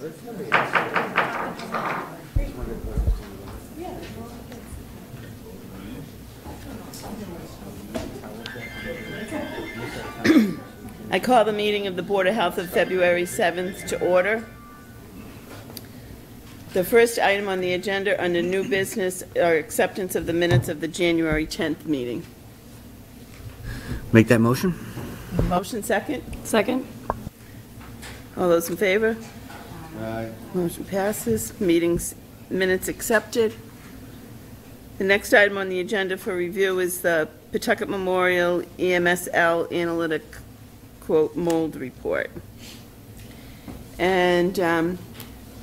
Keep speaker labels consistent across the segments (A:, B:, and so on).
A: I call the meeting of the Board of Health of February 7th to order. The first item on the agenda under new business are acceptance of the minutes of the January 10th meeting.
B: Make that motion.
A: Motion second?
C: Second.
A: All those in favor?
B: Aye.
A: Motion passes. Meetings minutes accepted. The next item on the agenda for review is the Pawtucket Memorial EMSL Analytic Quote Mold Report. And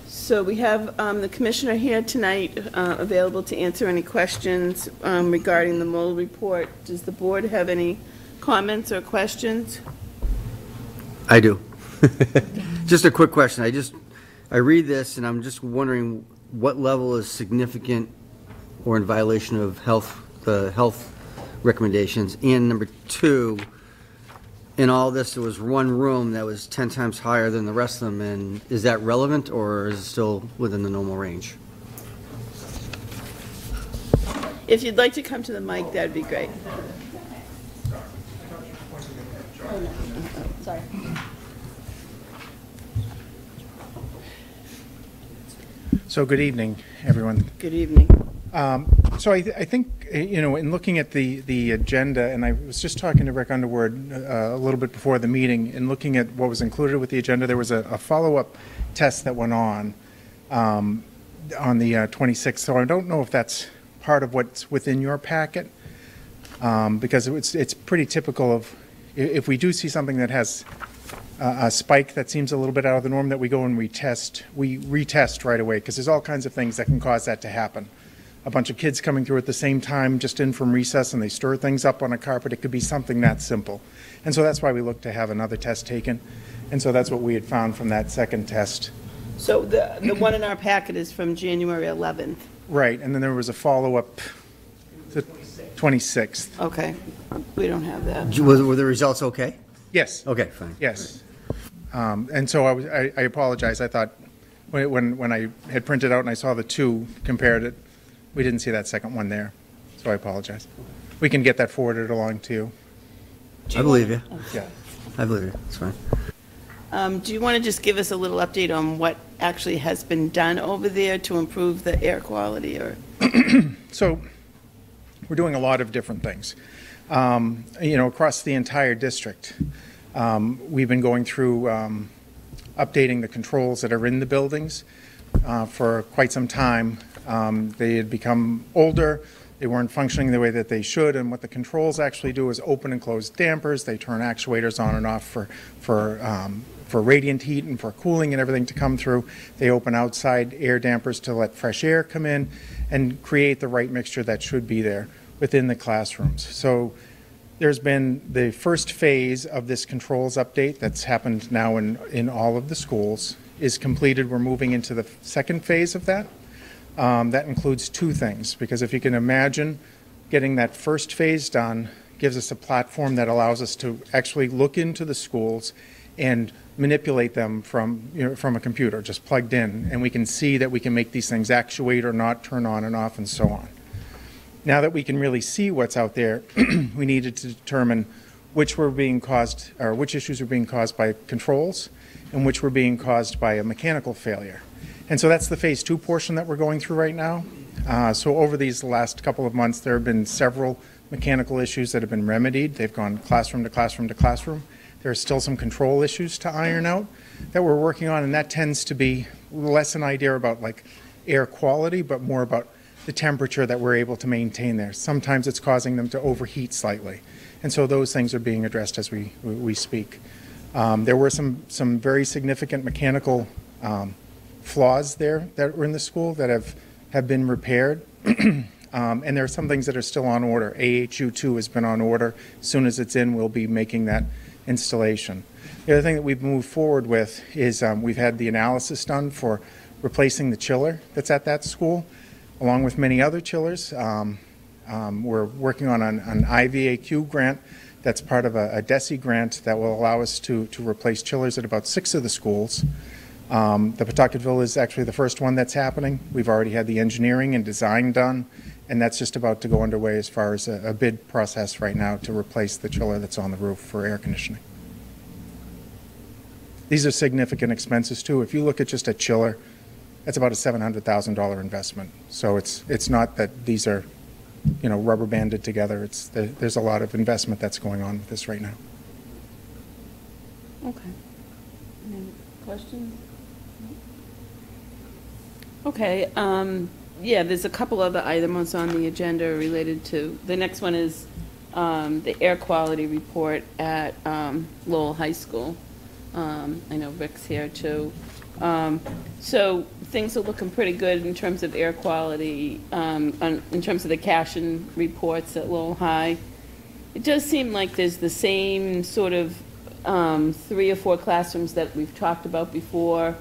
A: so we have the commissioner here tonight available to answer any questions regarding the mold report. Does the board have any comments or questions?
B: I do. Just a quick question. I read this and I'm just wondering what level is significant or in violation of the health recommendations. And number two, in all this, there was one room that was 10 times higher than the rest of them, and is that relevant or is it still within the normal range?
A: If you'd like to come to the mic, that'd be great.
C: Sorry.
D: So good evening, everyone.
A: Good evening.
D: So I think, you know, in looking at the agenda, and I was just talking to Rick Underwood a little bit before the meeting, and looking at what was included with the agenda, there was a follow-up test that went on the 26th. So I don't know if that's part of what's within your packet, because it's pretty typical of, if we do see something that has a spike that seems a little bit out of the norm, that we go and retest right away, because there's all kinds of things that can cause that to happen. A bunch of kids coming through at the same time, just in from recess, and they stir things up on a carpet. It could be something that simple. And so that's why we look to have another test taken. And so that's what we had found from that second test.
A: So the one in our packet is from January 11th.
D: Right, and then there was a follow-up, the 26th.
A: Okay, we don't have that.
B: Were the results okay?
D: Yes.
B: Okay, fine.
D: Yes. And so I apologize. I thought when I had printed out and I saw the two, compared it, we didn't see that second one there. So I apologize. We can get that forwarded along to you.
B: I believe you.
D: Yeah.
B: I believe you. It's fine.
A: Do you want to just give us a little update on what actually has been done over there to improve the air quality? Or
D: So we're doing a lot of different things. You know, across the entire district, we've been going through updating the controls that are in the buildings for quite some time. They had become older. They weren't functioning the way that they should, and what the controls actually do is open and close dampers. They turn actuators on and off for radiant heat and for cooling and everything to come through. They open outside air dampers to let fresh air come in and create the right mixture that should be there within the classrooms. So there's been the first phase of this controls update that's happened now in all of the schools is completed. We're moving into the second phase of that. That includes two things, because if you can imagine, getting that first phase done gives us a platform that allows us to actually look into the schools and manipulate them from a computer, just plugged in, and we can see that we can make these things actuate or not, turn on and off, and so on. Now that we can really see what's out there, we needed to determine which issues were being caused by controls and which were being caused by a mechanical failure. And so that's the phase two portion that we're going through right now. So over these last couple of months, there have been several mechanical issues that have been remedied. They've gone classroom to classroom to classroom. There are still some control issues to iron out that we're working on, and that tends to be less an idea about like air quality, but more about the temperature that we're able to maintain there. Sometimes it's causing them to overheat slightly. And so those things are being addressed as we speak. There were some very significant mechanical flaws there that were in the school that have been repaired. And there are some things that are still on order. AHU2 has been on order. As soon as it's in, we'll be making that installation. The other thing that we've moved forward with is we've had the analysis done for replacing the chiller that's at that school, along with many other chillers. We're working on an IVAQ grant that's part of a DESI grant that will allow us to replace chillers at about 6 of the schools. The Pawtucketville is actually the first one that's happening. We've already had the engineering and design done, and that's just about to go underway as far as a bid process right now to replace the chiller that's on the roof for air conditioning. These are significant expenses too. If you look at just a chiller, that's about a $700,000 investment. So it's not that these are, you know, rubber banded together. There's a lot of investment that's going on with this right now.
A: Okay. Any questions? Okay, yeah, there's a couple other items on the agenda related to, the next one is the air quality report at Lowell High School. I know Rick's here too. So things are looking pretty good in terms of air quality, in terms of the Cashin reports at Lowell High. It does seem like there's the same sort of 3 or 4 classrooms that we've talked about before.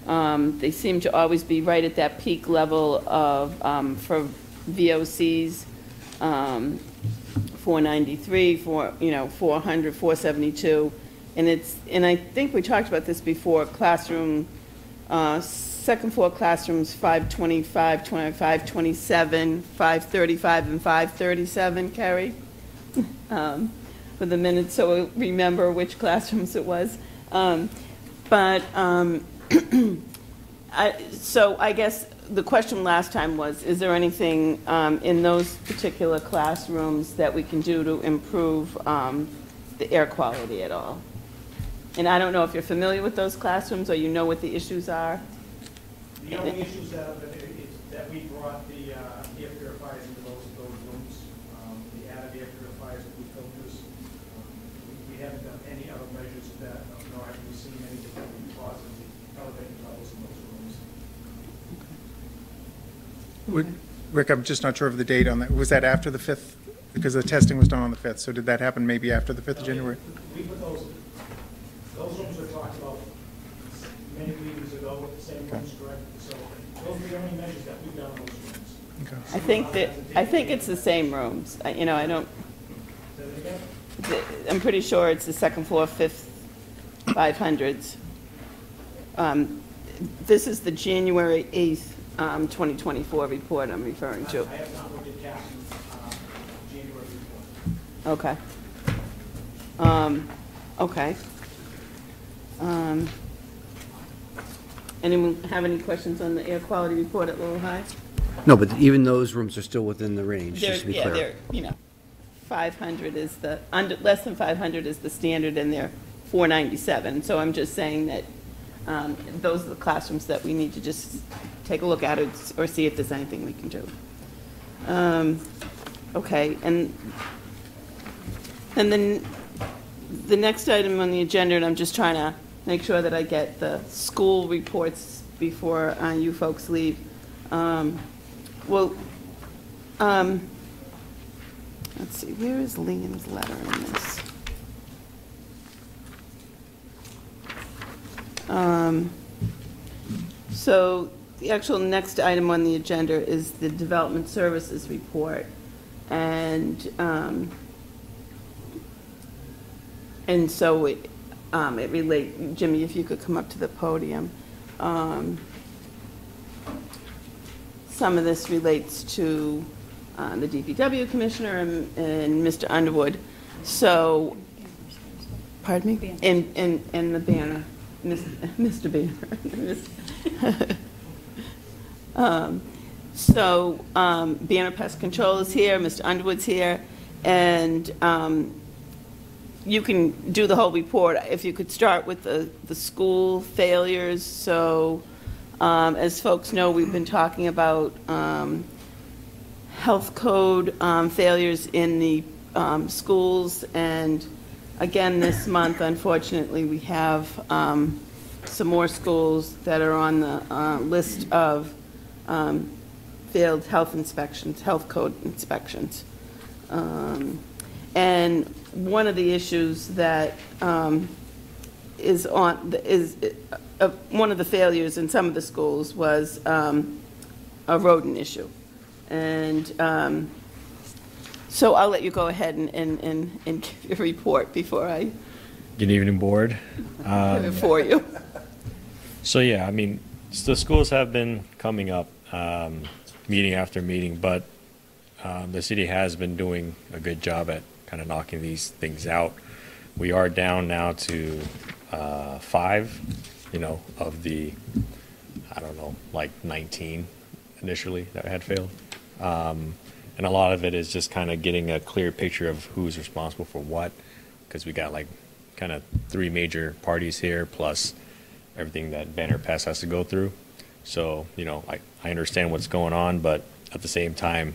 A: They seem to always be right at that peak level of, for VOCs, 493, 400, 472. And I think we talked about this before, second floor classrooms, 525, 25, 27, 535, and 537, Carrie, for the minutes, so we'll remember which classrooms it was. So I guess the question last time was, is there anything in those particular classrooms that we can do to improve the air quality at all? And I don't know if you're familiar with those classrooms or you know what the issues are.
C: The only issues that we brought the air purifiers into those rooms, the added air purifiers with filters. We haven't done any other measures that, nor have we seen anything that would cause the elevated levels in those rooms.
D: Rick, I'm just not sure of the date on that. Was that after the 5th? Because the testing was done on the 5th. So did that happen maybe after the 5th of January?
C: We put those rooms were talked about many meetings ago with the same rooms, correct? So those are the only measures that we've done on those rooms.
D: Okay.
A: I think it's the same rooms. I don't.
C: Say that again?
A: I'm pretty sure it's the second floor, 5th, 500s. This is the January 8th, 2024 report I'm referring to.
C: I have not looked at Cashin's January report.
A: Okay. Okay. Anyone have any questions on the air quality report at Lowell High?
B: No, but even those rooms are still within the range, just to be clear.
A: They're, 500 is the, less than 500 is the standard, and they're 497. So I'm just saying that those are the classrooms that we need to just take a look at or see if there's anything we can do. Okay, and then the next item on the agenda, and I'm just trying to make sure that I get the school reports before you folks leave. Let's see, where is Liam's letter in this? So the actual next item on the agenda is the Development Services Report. And so it relates, Jimmy, if you could come up to the podium. Some of this relates to the DPW Commissioner and Mr. Underwood. So, pardon me? And the banner, Mr. Banner. Banner Pest Control is here, Mr. Underwood's here, and you can do the whole report. If you could start with the school failures. So, as folks know, we've been talking about health code failures in the schools, and again this month, unfortunately, we have some more schools that are on the list of failed health inspections, health code inspections. And one of the issues that is one of the failures in some of the schools was a rodent issue. And so I'll let you go ahead and give your report before I
E: Good evening, board.
A: give it for you.
E: So yeah, I mean, the schools have been coming up, meeting after meeting, but the city has been doing a good job at kind of knocking these things out. We are down now to 5, of the, I don't know, like 19 initially that had failed. And a lot of it is just kind of getting a clear picture of who's responsible for what, because we got like kind of 3 major parties here, plus everything that Banner Pass has to go through. So, I understand what's going on, but at the same time,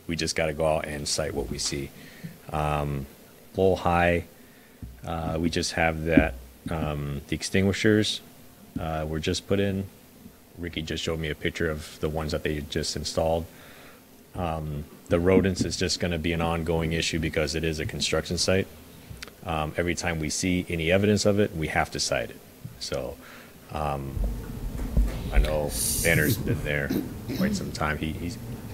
E: we just got to go out and cite what we see. Lowell High, we just have that, the extinguishers were just put in. Ricky just showed me a picture of the ones that they just installed. The rodents is just going to be an ongoing issue because it is a construction site. Every time we see any evidence of it, we have to cite it. So I know Banner's been there quite some time.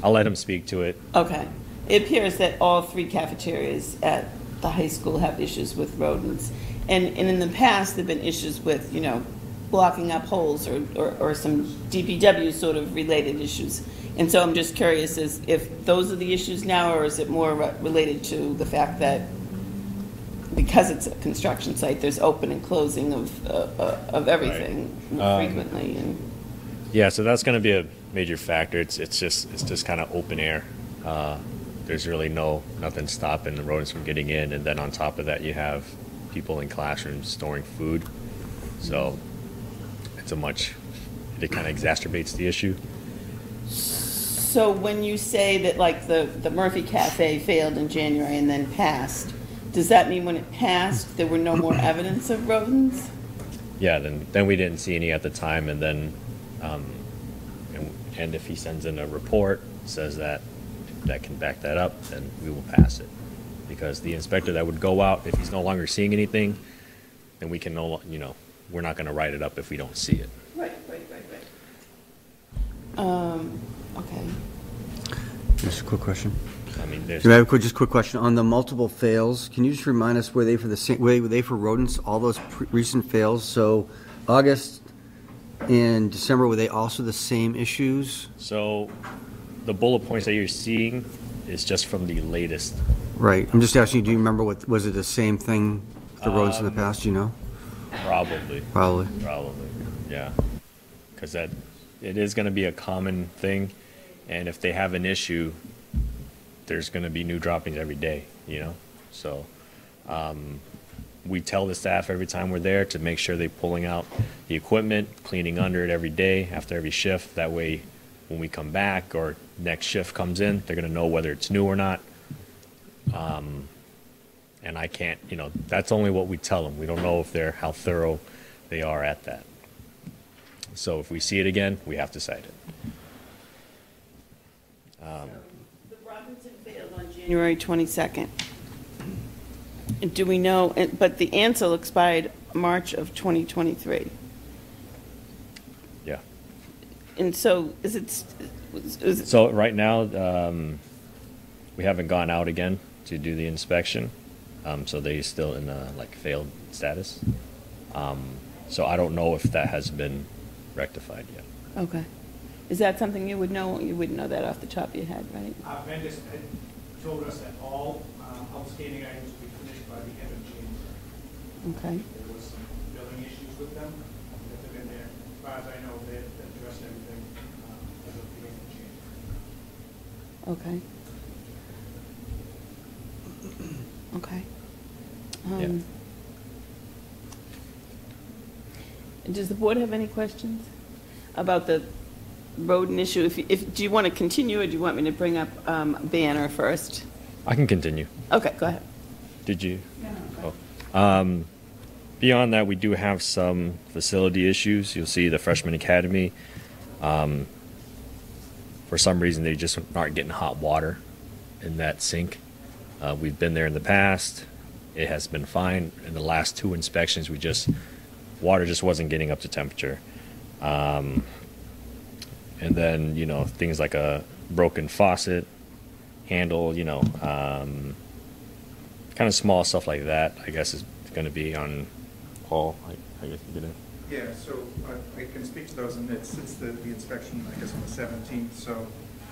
E: I'll let him speak to it.
A: Okay. It appears that all 3 cafeterias at the high school have issues with rodents. And in the past, there have been issues with, blocking up holes or some DPW sort of related issues. And so I'm just curious if those are the issues now, or is it more related to the fact that because it's a construction site, there's open and closing of everything frequently?
E: Yeah, so that's going to be a major factor. It's just kind of open air. There's really nothing stopping the rodents from getting in, and then on top of that, you have people in classrooms storing food. So it kind of exacerbates the issue.
A: So when you say that like the Murphy Cafe failed in January and then passed, does that mean when it passed there were no more evidence of rodents?
E: Yeah, then we didn't see any at the time, and then and if he sends in a report says that can back that up, then we will pass it, because the inspector that would go out, if he's no longer seeing anything, then we can we're not going to write it up if we don't see it.
A: Right. Okay.
B: Just a quick question.
E: I mean, there's
B: Can I have a quick question on the multiple fails? Can you just remind us, were they for rodents, all those recent fails? So August and December, were they also the same issues?
E: So the bullet points that you're seeing is just from the latest.
B: Right. I'm just asking you, do you remember was it the same thing, the rodents in the past,
E: Probably, yeah. Because it is going to be a common thing, and if they have an issue, there's going to be new droppings every day, So we tell the staff every time we're there to make sure they're pulling out the equipment, cleaning under it every day after every shift. That way, when we come back or next shift comes in, they're going to know whether it's new or not. And I can't, that's only what we tell them. We don't know how thorough they are at that. So if we see it again, we have to cite it.
A: The Robinson failed on January 22nd. Do we know, but the Ansel expired March of 2023.
E: Yeah.
A: And so is it
E: So right now, we haven't gone out again to do the inspection. So they're still in failed status. So I don't know if that has been rectified yet.
A: okay. Is that something you would know? You wouldn't know that off the top of your head, right?
C: Vendors had told us that all outstanding items will be finished by the end of January.
A: Okay.
C: There was some billing issues with them that have been there. As far as I know, they've addressed everything as of the end of January.
A: Okay. Okay.
E: Yeah.
A: Does the board have any questions about the rodent issue? Do you want to continue, or do you want me to bring up Banner first?
E: I can continue.
A: Okay, go ahead.
E: Did you? Oh. Beyond that, we do have some facility issues. You'll see the freshman academy. For some reason, they just aren't getting hot water in that sink. We've been there in the past. It has been fine. In the last 2 inspections, water just wasn't getting up to temperature. And then, things like a broken faucet, handle, kind of small stuff like that, I guess is going to be on Paul. I guess you're going to
D: Yeah, so I can speak to those, and it's the inspection, I guess, on the 17th. So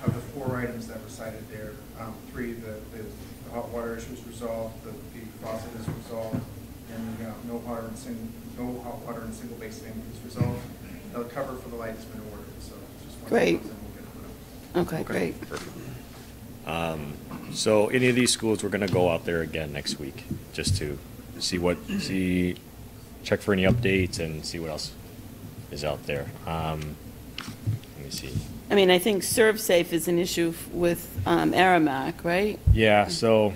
D: of the 4 items that were cited there, 3, the hot water issue is resolved, the faucet is resolved, and no hot water and single base sink is resolved. The cover for the light has been ordered, so just one
A: Great.
D: and we'll get it put up.
A: Okay, great.
E: So any of these schools, we're going to go out there again next week just to check for any updates and see what else is out there. Let me see.
A: I mean, I think ServSafe is an issue with Aramac, right?
E: Yeah, so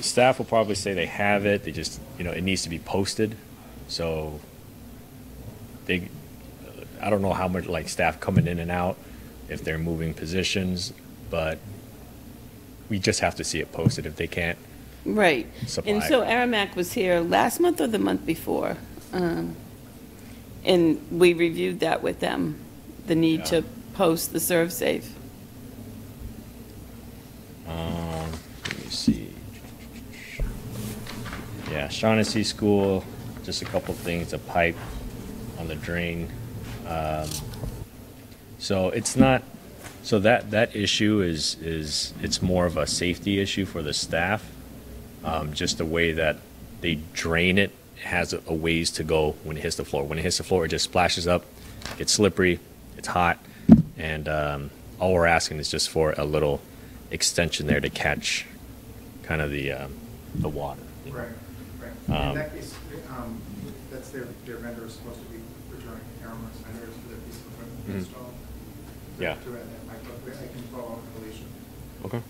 E: staff will probably say they have it. They just, it needs to be posted. So I don't know how much like staff coming in and out, if they're moving positions, but we just have to see it posted if they can't.
A: Right.
E: Supply.
A: And so Aramac was here last month or the month before? And we reviewed that with them, the need to post the ServSafe.
E: Let me see. Yeah, Shaughnessy School, just a couple things, a pipe on the drain. So it's not, so that issue is it's more of a safety issue for the staff. Just the way that they drain it has a ways to go when it hits the floor. When it hits the floor, it just splashes up, it's slippery, it's hot, and all we're asking is just for a little extension there to catch kind of the water.
D: Right. In that case, that's their vendor is supposed to be returning Aramac's vendors for their piece of equipment installed.
E: Yeah.
D: I can follow up with Alicia.
E: Okay.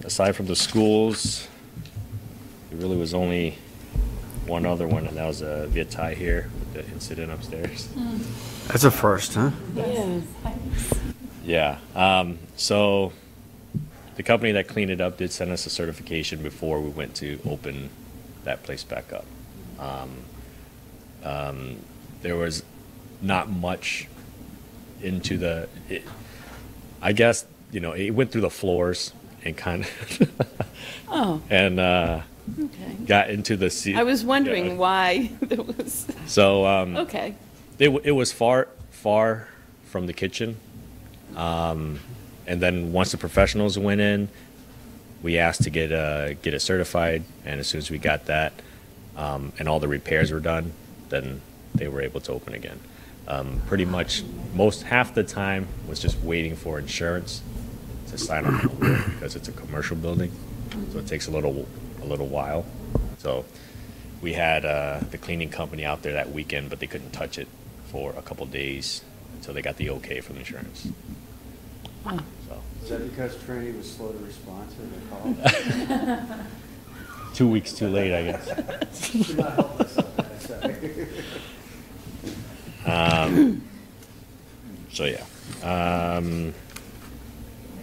E: Aside from the schools, there really was only one other one, and that was Vietai here with the incident upstairs.
B: That's a first, huh?
A: Yes.
E: Yeah. So the company that cleaned it up did send us a certification before we went to open that place back up. There was not much into I guess, it went through the floors and kind of and
A: Okay.
E: got into the seat.
A: I was wondering why there was,
E: So
A: okay.
E: it was far from the kitchen. And then once the professionals went in, we asked to get it certified, and as soon as we got that, and all the repairs were done, then they were able to open again. Pretty much half the time was just waiting for insurance to sign off on the work because it's a commercial building, so it takes a little while. So we had the cleaning company out there that weekend, but they couldn't touch it for a couple days until they got the okay from insurance. So.
B: Is that because Trinity was slow to respond to the call?
E: 2 weeks too late, I guess. So yeah.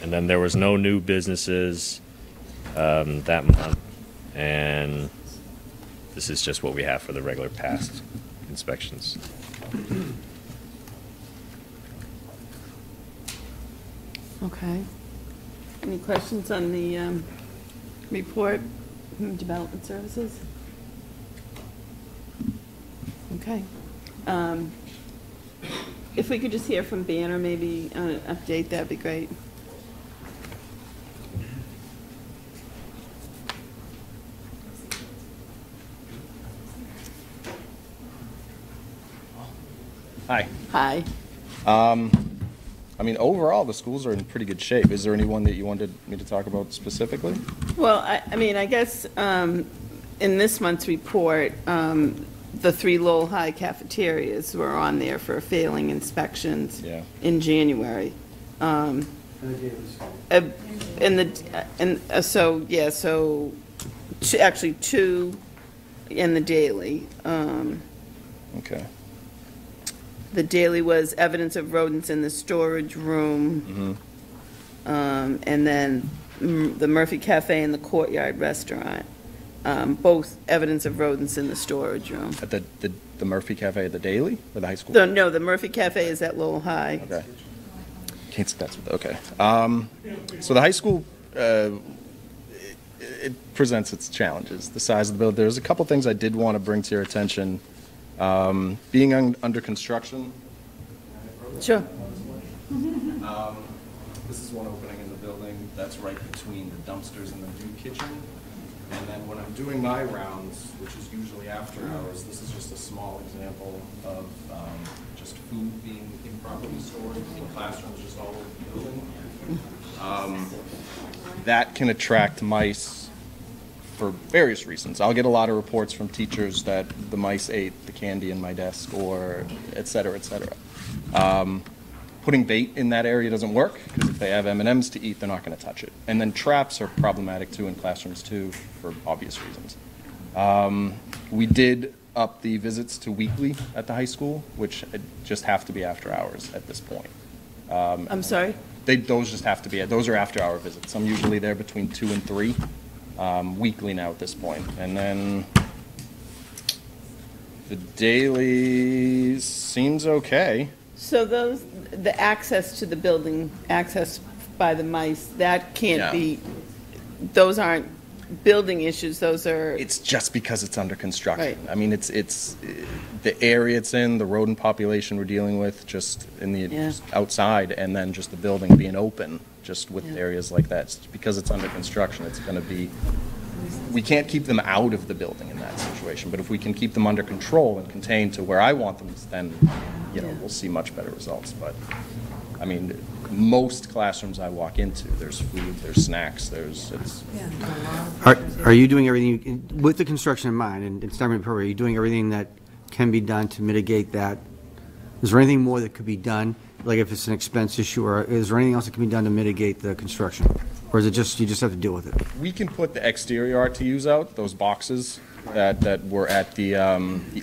E: And then there was no new businesses that month, and this is just what we have for the regular past inspections.
A: Okay. Any questions on the report from Development Services? Okay. If we could just hear from Banner, maybe on an update, that'd be great.
E: Hi.
A: Hi.
F: I mean, overall, the schools are in pretty good shape. Is there anyone that you wanted me to talk about specifically?
A: Well, I mean, I guess in this month's report, the 3 Lowell High cafeterias were on there for failing inspections in January. Actually 2 in the daily.
F: Okay.
A: The daily was evidence of rodents in the storage room. And then the Murphy Cafe and the Courtyard Restaurant, both evidence of rodents in the storage room.
F: At the Murphy Cafe at the Daily or the high school?
A: No, the Murphy Cafe is at Lowell High.
F: Okay. Okay. So the high school, it presents its challenges. The size of the building. There's a couple things I did want to bring to your attention Being under construction.
A: Sure.
F: This is one opening in the building that's right between the dumpsters and the new kitchen. And then when I'm doing my rounds, which is usually after hours, this is just a small example of just food being improperly stored in classrooms just all over the building. That can attract mice for various reasons. I'll get a lot of reports from teachers that the mice ate the candy in my desk, or et cetera, et cetera. Putting bait in that area doesn't work, because if they have M&Ms to eat, they're not going to touch it. And then traps are problematic too in classrooms too, for obvious reasons. We did up the visits to weekly at the high school, which just have to be after hours at this point.
A: I'm sorry?
F: Those just have to be, those are after hour visits. I'm usually there between 2 and 3, weekly now at this point. And then the daily seems okay.
A: So the access to the building, access by the mice, that can't
F: Yeah.
A: be, those aren't building issues, those are,
F: It's just because it's under construction.
A: Right.
F: I mean, it's the area it's in, the rodent population we're dealing with, just in the
A: Yeah.
F: just outside, and then just the building being open, just with
A: Yeah.
F: areas like that. It's because it's under construction, it's going to be. We can't keep them out of the building in that situation, but if we can keep them under control and contained to where I want them, then
A: Yeah.
F: we'll see much better results. But I mean, most classrooms I walk into, there's food, there's snacks,
B: Are you doing everything, with the construction in mind, and it's not appropriate, are you doing everything that can be done to mitigate that? Is there anything more that could be done, like if it's an expense issue, or is there anything else that can be done to mitigate the construction? Or is it just, you just have to deal with it?
F: We can put the exterior RTUs out, those boxes that were at the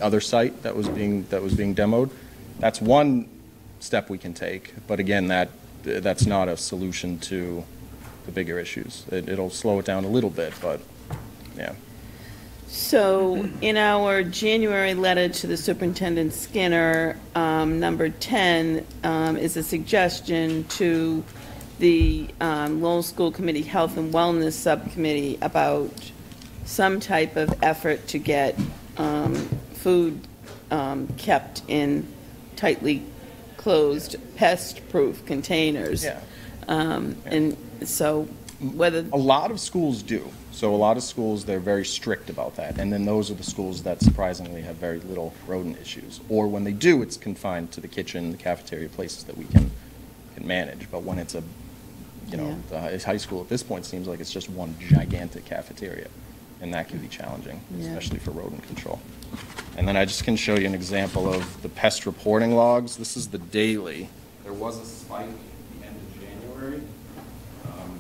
F: other site that was being demoed. That's one step we can take, but again, that's not a solution to the bigger issues. It'll slow it down a little bit, but yeah.
A: so in our January letter to the Superintendent Skinner, number 10 is a suggestion to the Lowell School Committee Health and Wellness Subcommittee about some type of effort to get food kept in tightly closed, pest-proof containers.
F: Yeah.
A: And so whether,
F: A lot of schools do. So a lot of schools, they're very strict about that. And then those are the schools that surprisingly have very little rodent issues. Or when they do, it's confined to the kitchen, the cafeteria, places that we can manage. But when it's the high school at this point seems like it's just one gigantic cafeteria. And that can be challenging,
A: Yeah.
F: especially for rodent control. And then I just can show you an example of the pest reporting logs. This is the daily. There was a spike at the end of January,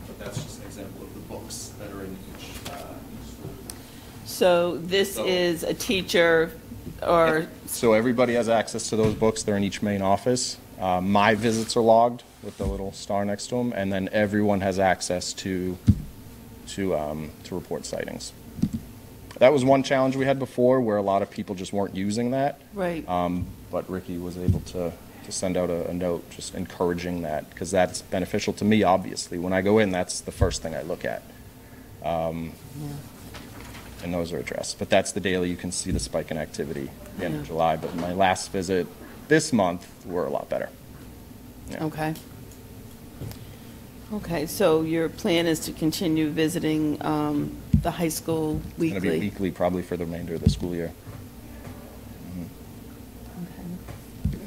F: but that's just an example of the books that are in each school.
A: so this
F: So-
A: is a teacher or,
F: So everybody has access to those books. They're in each main office. My visits are logged with the little star next to them, and then everyone has access to report sightings. That was one challenge we had before, where a lot of people just weren't using that.
A: right,
F: But Ricky was able to send out a note just encouraging that, because that's beneficial to me, obviously. When I go in, that's the first thing I look at. And those are addressed. But that's the daily. You can see the spike in activity at the end of
A: Yeah.
F: July. But my last visit this month were a lot better. Yeah.
A: okay. Okay, so your plan is to continue visiting the high school
F: It's going to be
A: weekly?
F: weekly probably for the remainder of the school year.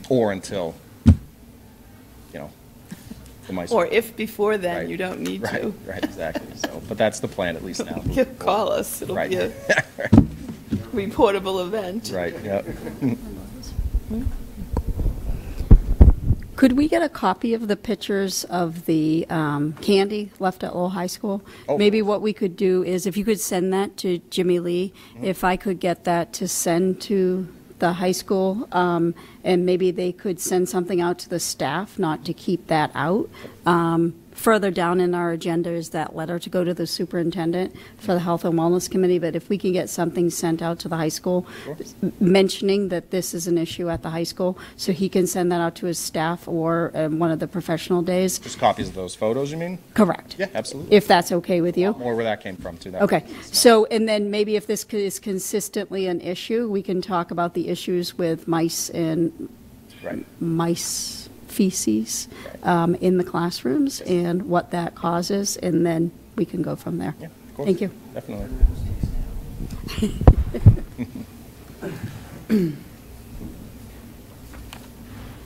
F: Or until, the mice.
A: Or if before then,
F: Right.
A: you don't need
F: Right,
A: to.
F: right, exactly. So, but that's the plan at least now.
A: Call us, it'll
F: Right.
A: be a reportable event.
F: Right, yeah.
G: Could we get a copy of the pictures of the candy left at Lowell High School?
F: Oh.
G: Maybe what we could do is, if you could send that to Jimmy Lee, if I could get that to send to the high school, and maybe they could send something out to the staff, not to keep that out, further down in our agenda is that letter to go to the superintendent for the Health and Wellness Committee, but if we can get something sent out to the high school mentioning that this is an issue at the high school, so he can send that out to his staff or one of the professional days.
H: Just copies of those photos, you mean?
G: Correct.
H: Yeah, absolutely.
G: If that's okay with you.
H: More where that came from, too. That
G: Okay,
H: would be nice.
G: so, and then maybe if this is consistently an issue, we can talk about the issues with mice and
H: Right.
G: mice feces in the classrooms and what that causes, and then we can go from there.
H: Yeah, of course.
G: Thank you.
H: Definitely.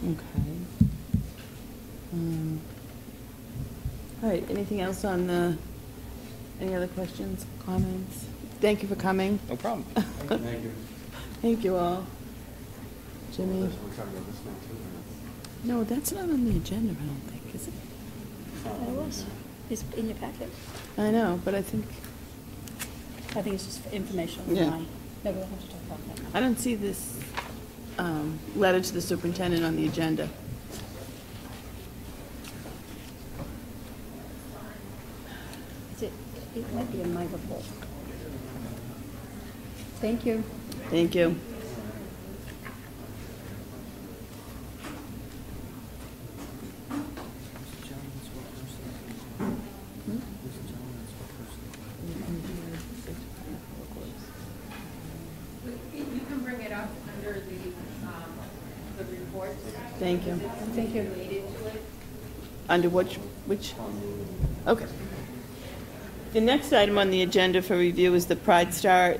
A: Okay. All right, anything else on the, any other questions, comments? Thank you for coming.
H: No problem.
B: Thank you.
A: Thank you all. Jimmy? No, that's not on the agenda, I don't think, is it?
G: It was. It's in your packet.
A: I know, but I think,
G: I think it's just informational.
A: Yeah.
G: Maybe we'll have to talk about that.
A: I don't see this letter to the superintendent on the agenda.
G: It might be in my report. Thank you.
A: Thank you.
I: You can bring it up under the reports.
A: Thank you.
G: Thank you.
I: Related to it.
A: Under which, okay. The next item on the agenda for review is the Pride Star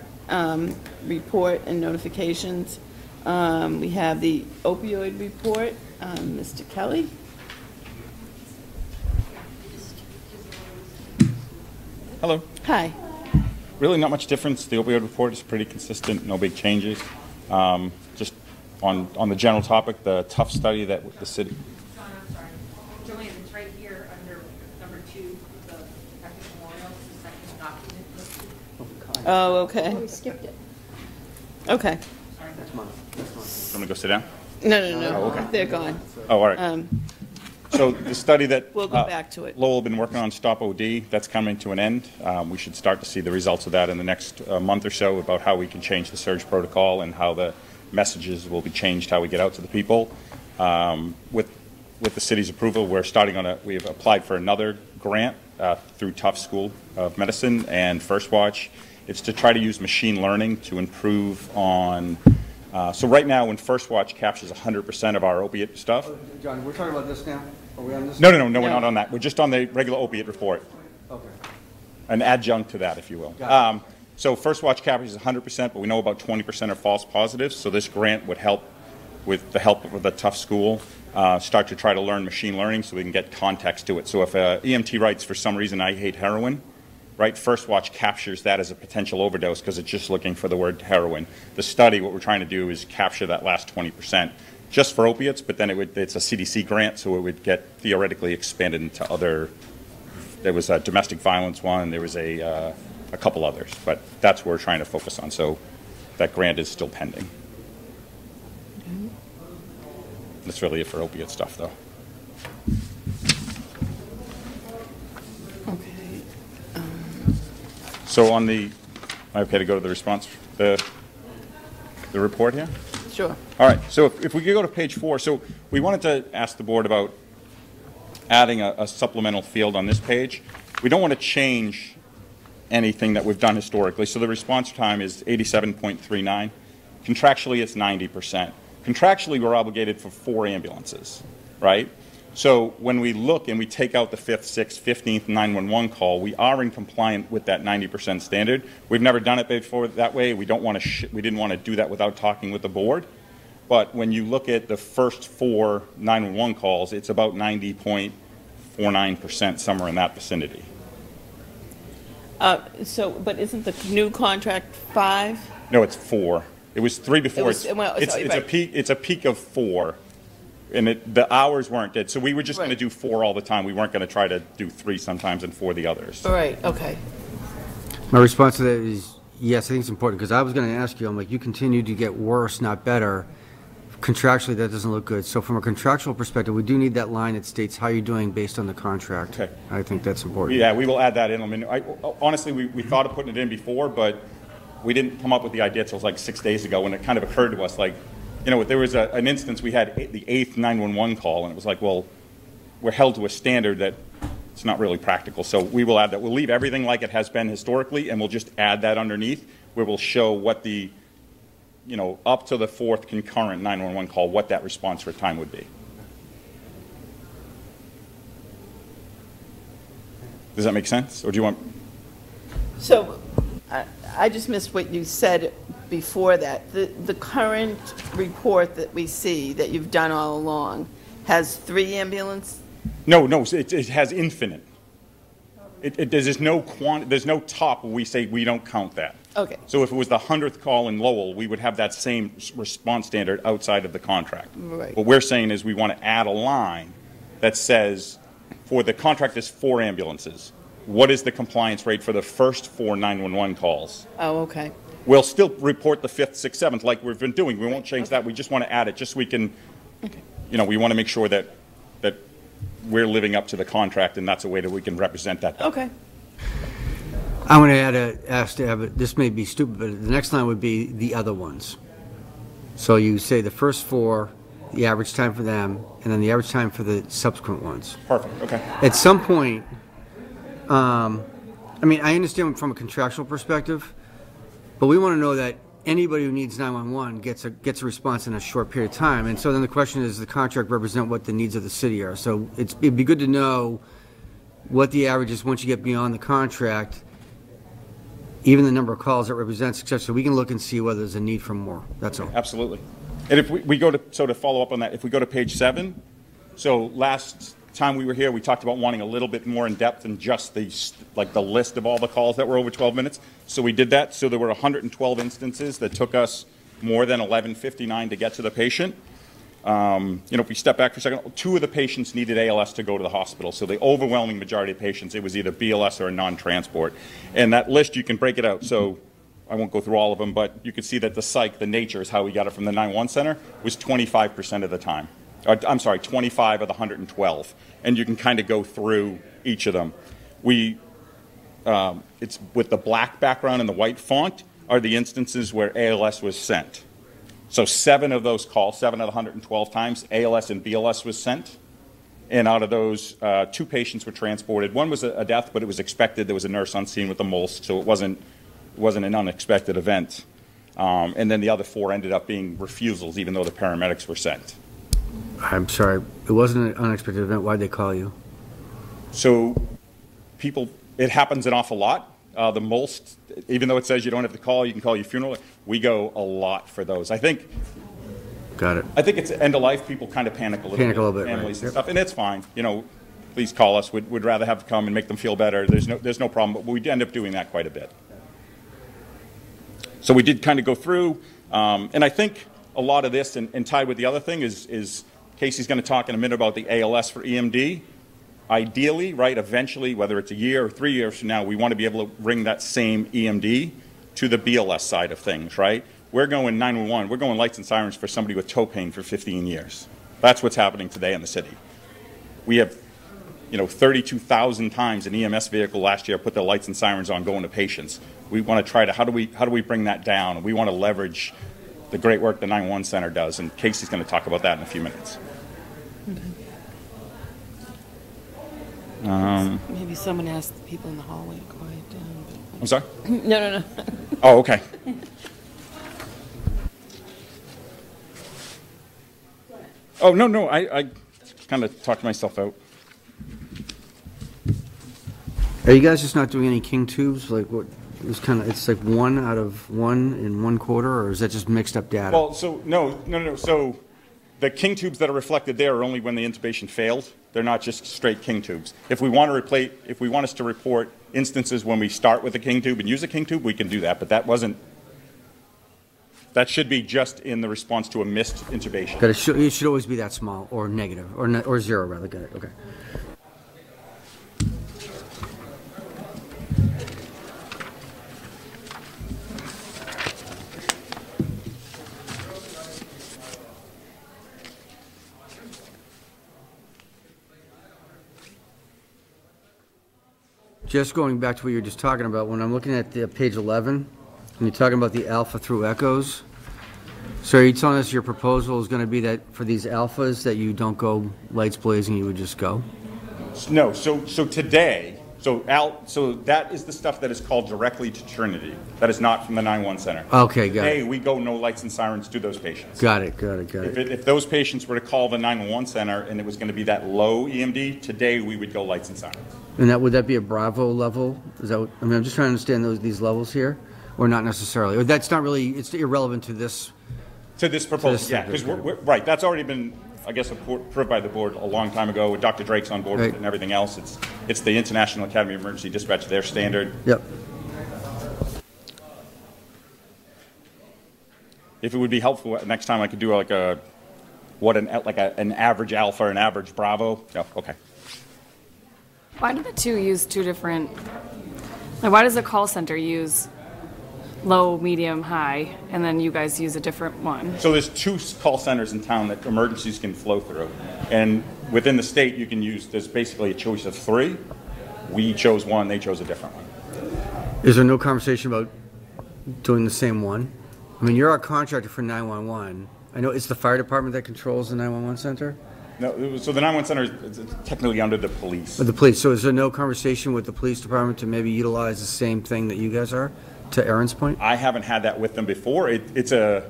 A: report and notifications. We have the opioid report. Mr. Kelly?
J: Hello.
A: Hi.
J: Really not much difference. The opioid report is pretty consistent, no big changes. Just on the general topic, the tough study that the city...
I: John, I'm sorry. Joanne, it's right here under number 2, the Patrick Memorial, the second document listed.
A: Oh, okay.
G: We skipped it.
A: Okay.
J: Want me to go sit down?
A: No.
J: Oh, okay.
A: They're gone.
J: Oh, all right. So the study that
A: We'll go back to it.
J: Lowell been working on, Stop OD, that's coming to an end. We should start to see the results of that in the next month or so about how we can change the surge protocol and how the messages will be changed, how we get out to the people. With the city's approval, we've applied for another grant through Tufts School of Medicine and First Watch. It's to try to use machine learning to improve on. So right now, when First Watch captures 100% of our opiate stuff.
B: John, we're talking about this now? Are we on this?
J: No, we're not on that. We're just on the regular opiate report.
B: Okay.
J: An adjunct to that, if you will. So First Watch captures 100%, but we know about 20% are false positives. So this grant would help, with the help of the Tufts School, start to try to learn machine learning so we can get context to it. So if EMT writes, for some reason, I hate heroin, right, First Watch captures that as a potential overdose because it's just looking for the word heroin. The study, what we're trying to do is capture that last 20% just for opiates, but then it's a CDC grant, so it would get theoretically expanded into other. There was a domestic violence one, there was a couple others, but that's what we're trying to focus on. So that grant is still pending. That's really it for opiate stuff, though.
A: Okay.
J: So on the, am I okay to go to the response, the report here?
A: Sure.
J: All right, so if we could go to page 4. So we wanted to ask the board about adding a supplemental field on this page. We don't want to change anything that we've done historically. So the response time is 87.39. Contractually, it's 90%. Contractually, we're obligated for 4 ambulances, right? So when we look and we take out the 5th, 6th, 15th 911 call, we are in compliant with that 90% standard. We've never done it before that way. We don't want to. We didn't want to do that without talking with the board. But when you look at the first 4 911 calls, it's about 90.49%, somewhere in that vicinity.
A: But isn't the new contract 5?
J: No, it's 4. It was 3 before.
A: It's
J: a peak. It's a peak of 4. And the hours weren't dead. So we were just going to do 4 all the time. We weren't going to try to do 3 sometimes and 4 the others.
A: All right, okay.
B: My response to that is yes, I think it's important because I was going to ask you, I'm like, you continue to get worse, not better. contractually, that doesn't look good. So from a contractual perspective, we do need that line that states how you're doing based on the contract.
J: Okay.
B: I think that's important.
J: Yeah, we will add that in. I mean, honestly, we thought of putting it in before, but we didn't come up with the idea until like 6 days ago when it kind of occurred to us. Like, you know, there was an instance we had the 8th 911 call, and it was like, well, we're held to a standard that it's not really practical. So we will add that. We'll leave everything like it has been historically, and we'll just add that underneath where we'll show what the, you know, up to the 4th concurrent 911 call, what that response for time would be. Does that make sense? Or do you want?
A: So I just missed what you said before that. The current report that we see that you've done all along has 3 ambulance?
J: No, it has infinite. There's no top where we say we don't count that.
A: Okay.
J: So if it was the 100th call in Lowell, we would have that same response standard outside of the contract.
A: Right.
J: What we're saying is we want to add a line that says, for the contract is 4 ambulances, what is the compliance rate for the first 4 911 calls?
A: Oh, okay.
J: We'll still report the 5th, 6th, 7th like we've been doing. We won't change that. We just want to add it just so we can, you know, we want to make sure that we're living up to the contract, and that's a way that we can represent that.
A: Okay.
B: I'm going to ask to have it, this may be stupid, but the next line would be the other ones. So you say the first 4, the average time for them, and then the average time for the subsequent ones.
J: Perfect, okay.
B: At some point, I mean, I understand from a contractual perspective, but we want to know that anybody who needs 911 gets a response in a short period of time. And so then the question is, does the contract represent what the needs of the city are? So it'd be good to know what the average is once you get beyond the contract, even the number of calls it represents, etc. So we can look and see whether there's a need for more. That's all.
J: Absolutely. And if we go to, so to follow up on that, if we go to page 7, so last time we were here, we talked about wanting a little bit more in depth than just the list of all the calls that were over 12 minutes. So we did that. So there were 112 instances that took us more than 11:59 to get to the patient. You know, if we step back for a second, 2 of the patients needed ALS to go to the hospital. So the overwhelming majority of patients, it was either BLS or a non-transport. And that list, you can break it out. So I won't go through all of them, but you can see that the psych, the nature is how we got it from the 911 center, was 25% of the time. I'm sorry, 25 of the 112. And you can kind of go through each of them. It's with the black background and the white font are the instances where ALS was sent. So 7 of those calls, 7 of the 112 times, ALS and BLS was sent. And out of those, 2 patients were transported. One was a death, but it was expected. There was a nurse on scene with a MOLST, so it wasn't an unexpected event. And then the other 4 ended up being refusals, even though the paramedics were sent.
B: I'm sorry, it wasn't an unexpected event. Why'd they call you?
J: So it happens an awful lot. The MOLST, even though it says you don't have to call, you can call your funeral. We go a lot for those. I think
B: Got it.
J: I think it's end of life. People kind of panic a little bit. Families
B: right.
J: and stuff, and it's fine. You know, please call us. We'd rather have to come and make them feel better. There's no problem, but we end up doing that quite a bit. So we did kind of go through, and I think a lot of this, and tied with the other thing, is Casey's going to talk in a minute about the ALS for EMD. Ideally, right, eventually, whether it's a year or 3 years from now, we want to be able to bring that same EMD to the BLS side of things, right? We're going 911, we're going lights and sirens for somebody with toe pain for 15 years. That's what's happening today in the city. We have, 32,000 times an EMS vehicle last year put their lights and sirens on going to patients. We want to try to, how do we bring that down? We want to leverage the great work the 911 Center does, and Casey's going to talk about that in a few minutes.
A: Maybe someone asked the people in the hallway to quiet down.
J: I'm sorry?
A: No.
J: Oh, okay. Oh, no, I kind of talked myself out.
B: Are you guys just not doing any king tubes? Like what? It's like 1 out of 1 in 1 quarter, or is that just mixed up data?
J: Well, so no. So the king tubes that are reflected there are only when the intubation failed. They're not just straight king tubes. If we want us to report instances when we start with a king tube and use a king tube, we can do that. But that should be just in the response to a missed intubation.
B: Got it. It should always be that small, or negative, or 0 rather. Got it. Okay. just going back to what you were just talking about, when I'm looking at the page 11, and you're talking about the alpha through echoes, so are you telling us your proposal is going to be that for these alphas that you don't go lights blazing, you would just go?
J: No, so today, so that is the stuff that is called directly to Trinity. That is not from the 911 center.
B: Okay, got
J: Today,
B: it.
J: we go no lights and sirens to those patients.
B: Got it.
J: If those patients were to call the 911 center and it was going to be that low EMD, today we would go lights and sirens.
B: And would that be a Bravo level? Is that what, I mean, I'm just trying to understand these levels here, or not necessarily? Or that's not really, it's irrelevant to this?
J: To this proposal, yeah, because right, that's already been, I guess, approved by the board a long time ago. With Dr. Drake's on board with it and everything else. It's the International Academy of Emergency Dispatch, their standard.
B: Yep.
J: If it would be helpful, next time I could do like an average alpha, an average Bravo. Yeah, okay.
K: Why do the two use two different, like why does the call center use low, medium, high, and then you guys use a different one?
J: So there's two call centers in town that emergencies can flow through. And within the state, you can use, there's basically a choice of three. We chose one, they chose a different one.
B: Is there no conversation about doing the same one? I mean, you're our contractor for 911. I know it's the fire department that controls the 911 center?
J: No, so the 911 center is technically under the police.
B: But the police, so is there no conversation with the police department to maybe utilize the same thing that you guys are, to Aaron's point?
J: I haven't had that with them before. It's a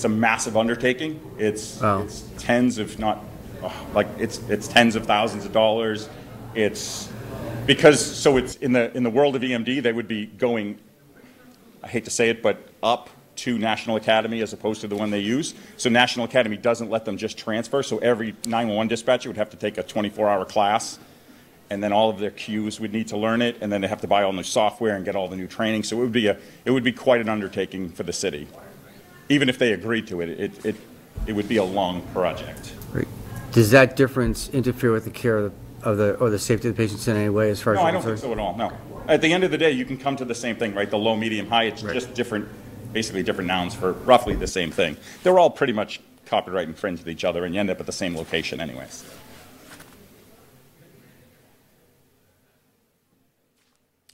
J: massive undertaking. It's tens, if not, it's tens of thousands of dollars. It's in the world of EMD, they would be going, I hate to say it, but up to National Academy as opposed to the one they use. So National Academy doesn't let them just transfer. So every 911 dispatcher would have to take a 24-hour class, and then all of their queues would need to learn it, and then they have to buy all new software and get all the new training. So it would be quite an undertaking for the city. Even if they agreed to it, it would be a long project.
B: Right. Does that difference interfere with the care of the safety of the patients in any way as far as
J: No, I don't think so at all, no. At the end of the day, you can come to the same thing, right? The low, medium, high, it's just different, basically different nouns for roughly the same thing. They're all pretty much copyright infringed with each other, and you end up at the same location anyways.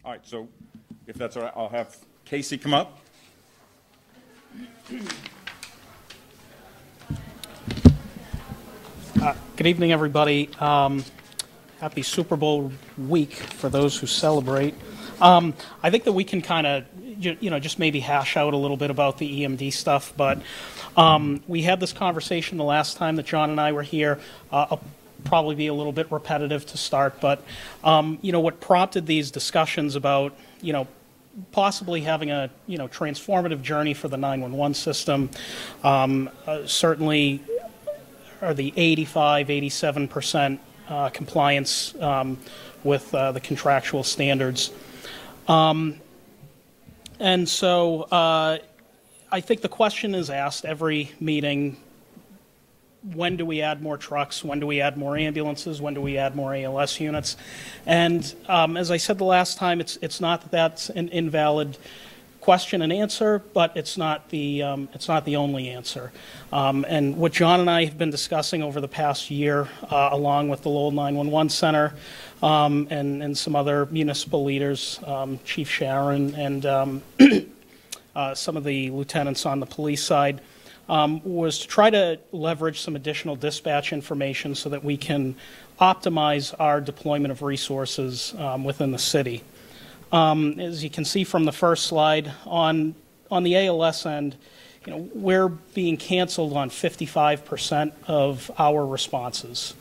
J: All right, so if that's all right, I'll have Casey come up.
L: Good evening, everybody. Happy Super Bowl week for those who celebrate. I think that we can kind of, just maybe hash out a little bit about the EMD stuff, but we had this conversation the last time that John and I were here. I'll probably be a little bit repetitive to start, but, what prompted these discussions about, possibly having a, transformative journey for the 911 system, certainly are the 87% compliance with the contractual standards. And so I think the question is asked every meeting, when do we add more trucks? When do we add more ambulances? When do we add more ALS units? And as I said the last time, it's not that that's an invalid question and answer, but it's not the only answer. And what John and I have been discussing over the past year, along with the Lowell 911 Center and some other municipal leaders, Chief Sharon and some of the lieutenants on the police side, was to try to leverage some additional dispatch information so that we can optimize our deployment of resources within the city. As you can see from the first slide, on the ALS end, we're being canceled on 55% of our responses.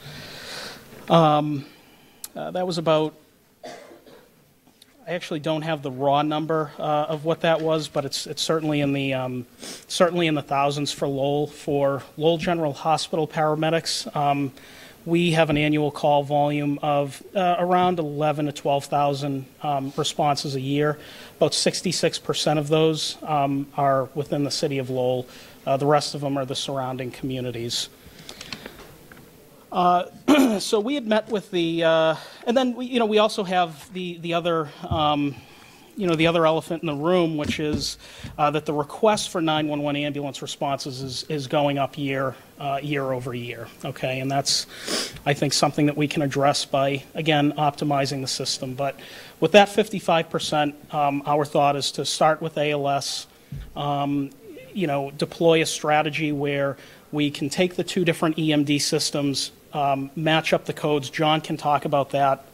L: That was about, I actually don't have the raw number of what that was, but it's certainly in the thousands for Lowell. For Lowell General Hospital paramedics, we have an annual call volume of around 11,000 to 12,000 responses a year. About 66% of those are within the city of Lowell. The rest of them are the surrounding communities. So we had met with the, and then we also have the other the other elephant in the room, which is that the request for 911 ambulance responses is going up year over year. Okay, and that's, I think, something that we can address by, again, optimizing the system. But with that 55%, our thought is to start with ALS. Deploy a strategy where we can take the two different EMD systems, match up the codes. John can talk about that.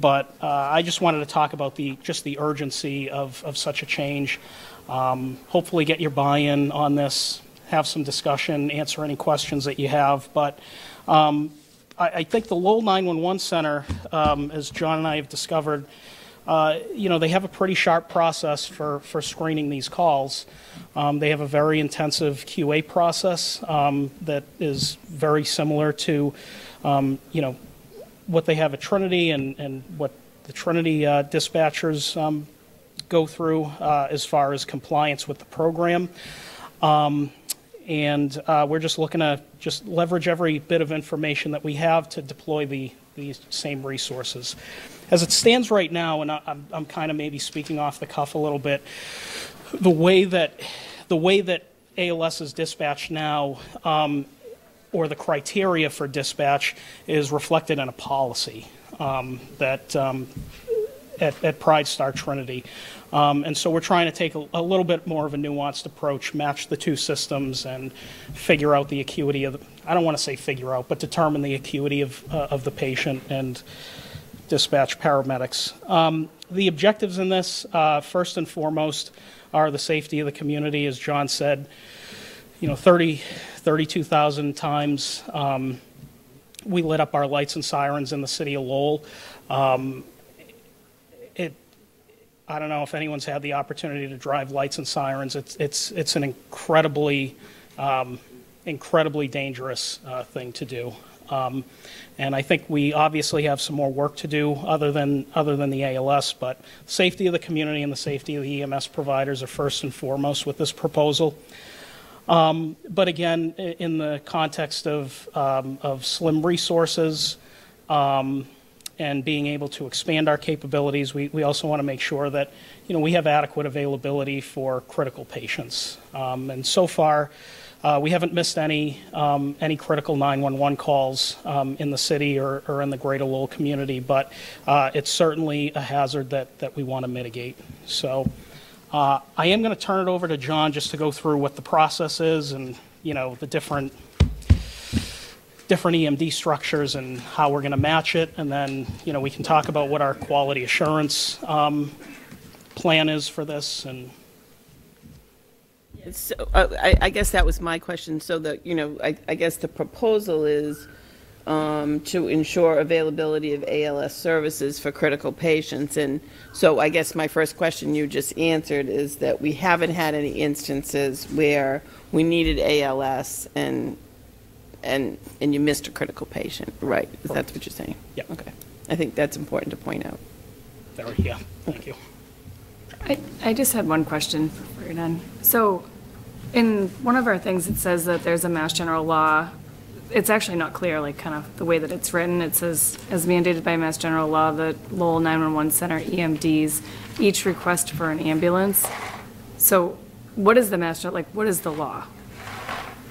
L: But I just wanted to talk about the urgency of such a change. Hopefully get your buy-in on this, have some discussion, answer any questions that you have. But I think the Lowell 911 Center, as John and I have discovered, they have a pretty sharp process for screening these calls. They have a very intensive QA process that is very similar to, what they have at Trinity and what the Trinity dispatchers go through as far as compliance with the program. And we're just looking to leverage every bit of information that we have to deploy these same resources. As it stands right now, and I'm kind of maybe speaking off the cuff a little bit, the way that ALS is dispatched now, or the criteria for dispatch, is reflected in a policy that at Pride Star Trinity. And so we're trying to take a little bit more of a nuanced approach, match the two systems, and figure out the acuity of I don't want to say figure out, but determine the acuity of the patient and dispatch paramedics. The objectives in this, first and foremost, are the safety of the community. As John said, 32,000 times we lit up our lights and sirens in the city of Lowell. I don't know if anyone's had the opportunity to drive lights and sirens. It's an incredibly dangerous thing to do. And I think we obviously have some more work to do other than the ALS, but safety of the community and the safety of the EMS providers are first and foremost with this proposal. But again, in the context of slim resources and being able to expand our capabilities, we also want to make sure that we have adequate availability for critical patients. And so far, we haven't missed any critical 911 calls in the city or in the greater Lowell community, but it's certainly a hazard that we want to mitigate. So I am going to turn it over to John just to go through what the process is and the different EMD structures and how we're going to match it, and then we can talk about what our quality assurance plan is for this. And
A: So, I guess that was my question. So I guess the proposal is to ensure availability of ALS services for critical patients. And so I guess my first question you just answered is that we haven't had any instances where we needed ALS and you missed a critical patient, right? That's what you're saying?
L: Yeah.
A: Okay. I think that's important to point out.
L: Yeah, thank you.
K: I just had one question before you're done. So in one of our things, it says that there's a Mass General law. It's actually not clear, like kind of the way that it's written. It says, as mandated by Mass General law, the Lowell 911 Center EMDs each request for an ambulance. So what is the Mass General, like what is the law?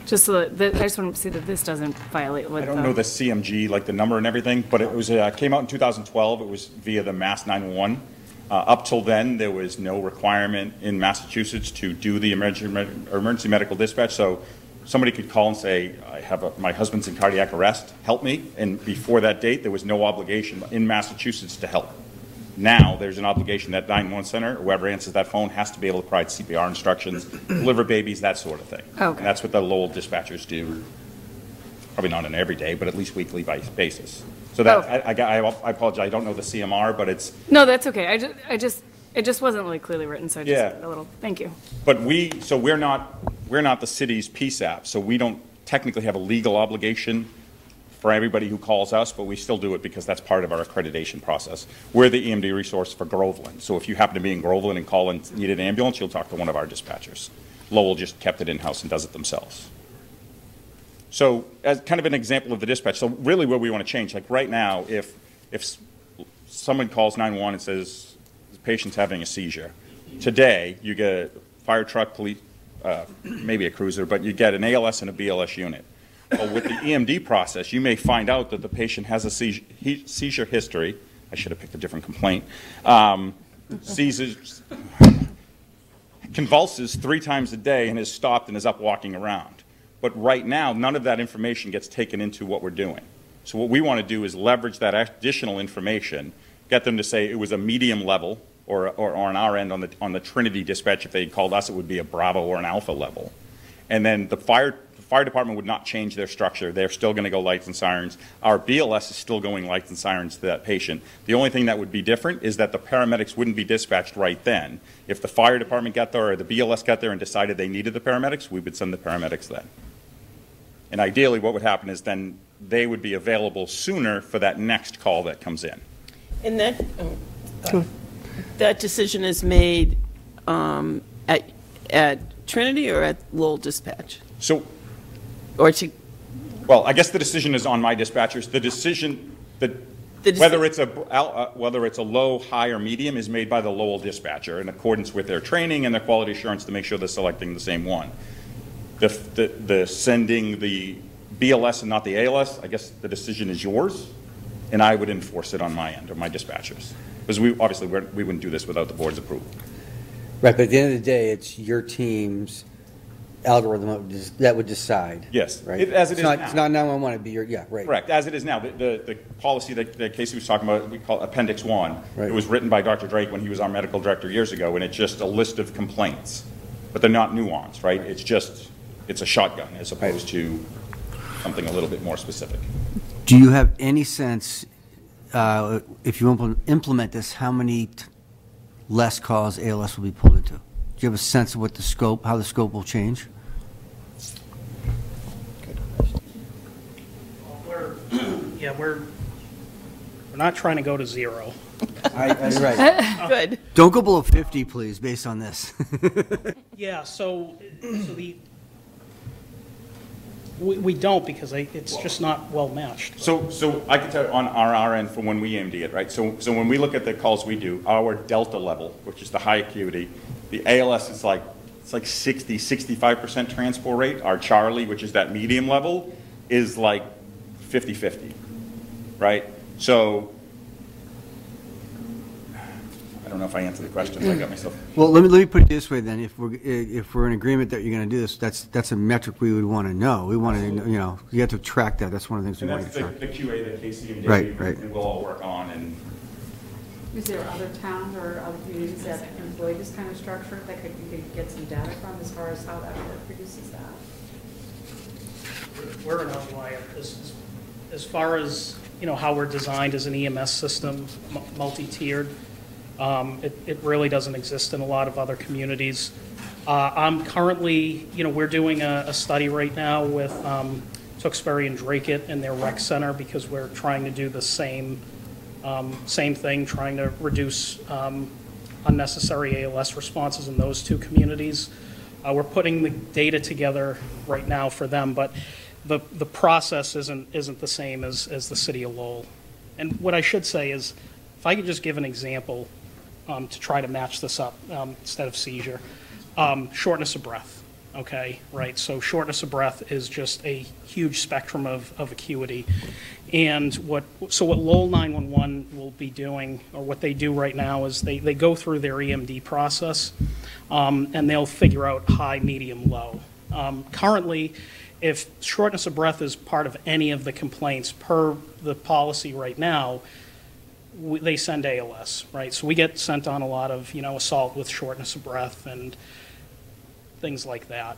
K: Just so that, I just want to see that this doesn't violate what
J: I don't know the CMG, like the number and everything, but it was came out in 2012. It was via the Mass 911. Up till then, there was no requirement in Massachusetts to do the emergency medical dispatch. So somebody could call and say, I have my husband's in cardiac arrest, help me. And before that date, there was no obligation in Massachusetts to help. Now there's an obligation that 911 center, whoever answers that phone, has to be able to provide CPR instructions, deliver babies, that sort of thing.
K: Okay.
J: And that's what the Lowell dispatchers do. Probably not on an everyday, but at least weekly basis. So that I apologize. I don't know the CMR, but it's
K: No, that's okay. It just wasn't really clearly written, so I just a little. Thank you.
J: But we're not the city's PSAP, so we don't technically have a legal obligation for everybody who calls us, but we still do it because that's part of our accreditation process. We're the EMD resource for Groveland, so if you happen to be in Groveland and call and need an ambulance, you'll talk to one of our dispatchers. Lowell just kept it in-house and does it themselves. So as kind of an example of the dispatch, so really where we want to change, like right now, if someone calls 911 and says, the patient's having a seizure. Today, you get a fire truck, police, maybe a cruiser, but you get an ALS and a BLS unit. But with the EMD process, you may find out that the patient has a seizure history. I should have picked a different complaint. Seizures, convulses 3 times a day and is stopped and is up walking around. But right now, none of that information gets taken into what we're doing. So what we want to do is leverage that additional information, get them to say it was a medium level, or on our end, on the Trinity dispatch, if they called us, it would be a Bravo or an Alpha level. And then the fire department would not change their structure. They're still going to go lights and sirens. Our BLS is still going lights and sirens to that patient. The only thing that would be different is that the paramedics wouldn't be dispatched right then. If the fire department got there or the BLS got there and decided they needed the paramedics, we would send the paramedics then. And ideally what would happen is then they would be available sooner for that next call that comes in.
A: And that decision is made at Trinity or at Lowell Dispatch?
J: So,
A: well,
J: I guess the decision is on my dispatchers. The decision whether it's a low, high, or medium is made by the Lowell dispatcher in accordance with their training and their quality assurance to make sure they're selecting the same one. The sending the BLS and not the ALS, I guess the decision is yours, and I would enforce it on my end, or my dispatchers. Because we wouldn't do this without the board's approval.
B: Right, but at the end of the day, it's your team's algorithm that would decide.
J: Yes,
B: right.
J: as it is now.
B: It's not 911. It'd be your right.
J: Correct, as it is now. The policy that Casey was talking about, we call Appendix 1.
B: Right.
J: It was written by Dr. Drake when he was our medical director years ago, and it's just a list of complaints, but they're not nuanced, right? It's a shotgun as opposed to something a little bit more specific.
B: Do you have any sense, if you implement this, how many less calls ALS will be pulled into? Do you have a sense of how the scope will change?
L: We're not trying to go to zero.
B: Right.
A: Good.
B: Don't go below 50, please, based on this.
L: Yeah, we don't, because it's just not well matched.
J: So I can tell you on our end from when we EMD it, right? So when we look at the calls we do, our delta level, which is the high acuity, the ALS is like 65% transport rate. Our Charlie, which is that medium level, is like 50-50, right? So I don't know if I answered the question, but I got myself.
B: Well, let me put it this way then. If we're in agreement that you're going to do this, that's a metric we would want to know. We want to, you have to track that. That's one of the things we
J: And
B: want to
J: that's
B: track.
J: the QA that Casey and
B: Right.
J: Dave and we'll all work on. And
I: Is there other towns or other communities that employ this kind of structure that you could get some data from as far as how that work produces that?
L: We're an outlier as far as how we're designed as an EMS system, multi-tiered. It really doesn't exist in a lot of other communities. I'm currently, we're doing a study right now with Tewksbury and Dracut in their rec center, because we're trying to do the same thing, trying to reduce unnecessary ALS responses in those two communities. We're putting the data together right now for them, but the process isn't the same as the city of Lowell. And what I should say is, if I could just give an example to try to match this up instead of seizure, shortness of breath. Okay, right. So shortness of breath is just a huge spectrum of acuity, and what Lowell 911 will be doing, or what they do right now, is they go through their EMD process, and they'll figure out high, medium, low. Currently, if shortness of breath is part of any of the complaints per the policy right now, they send ALS, right? So we get sent on a lot of, assault with shortness of breath and things like that.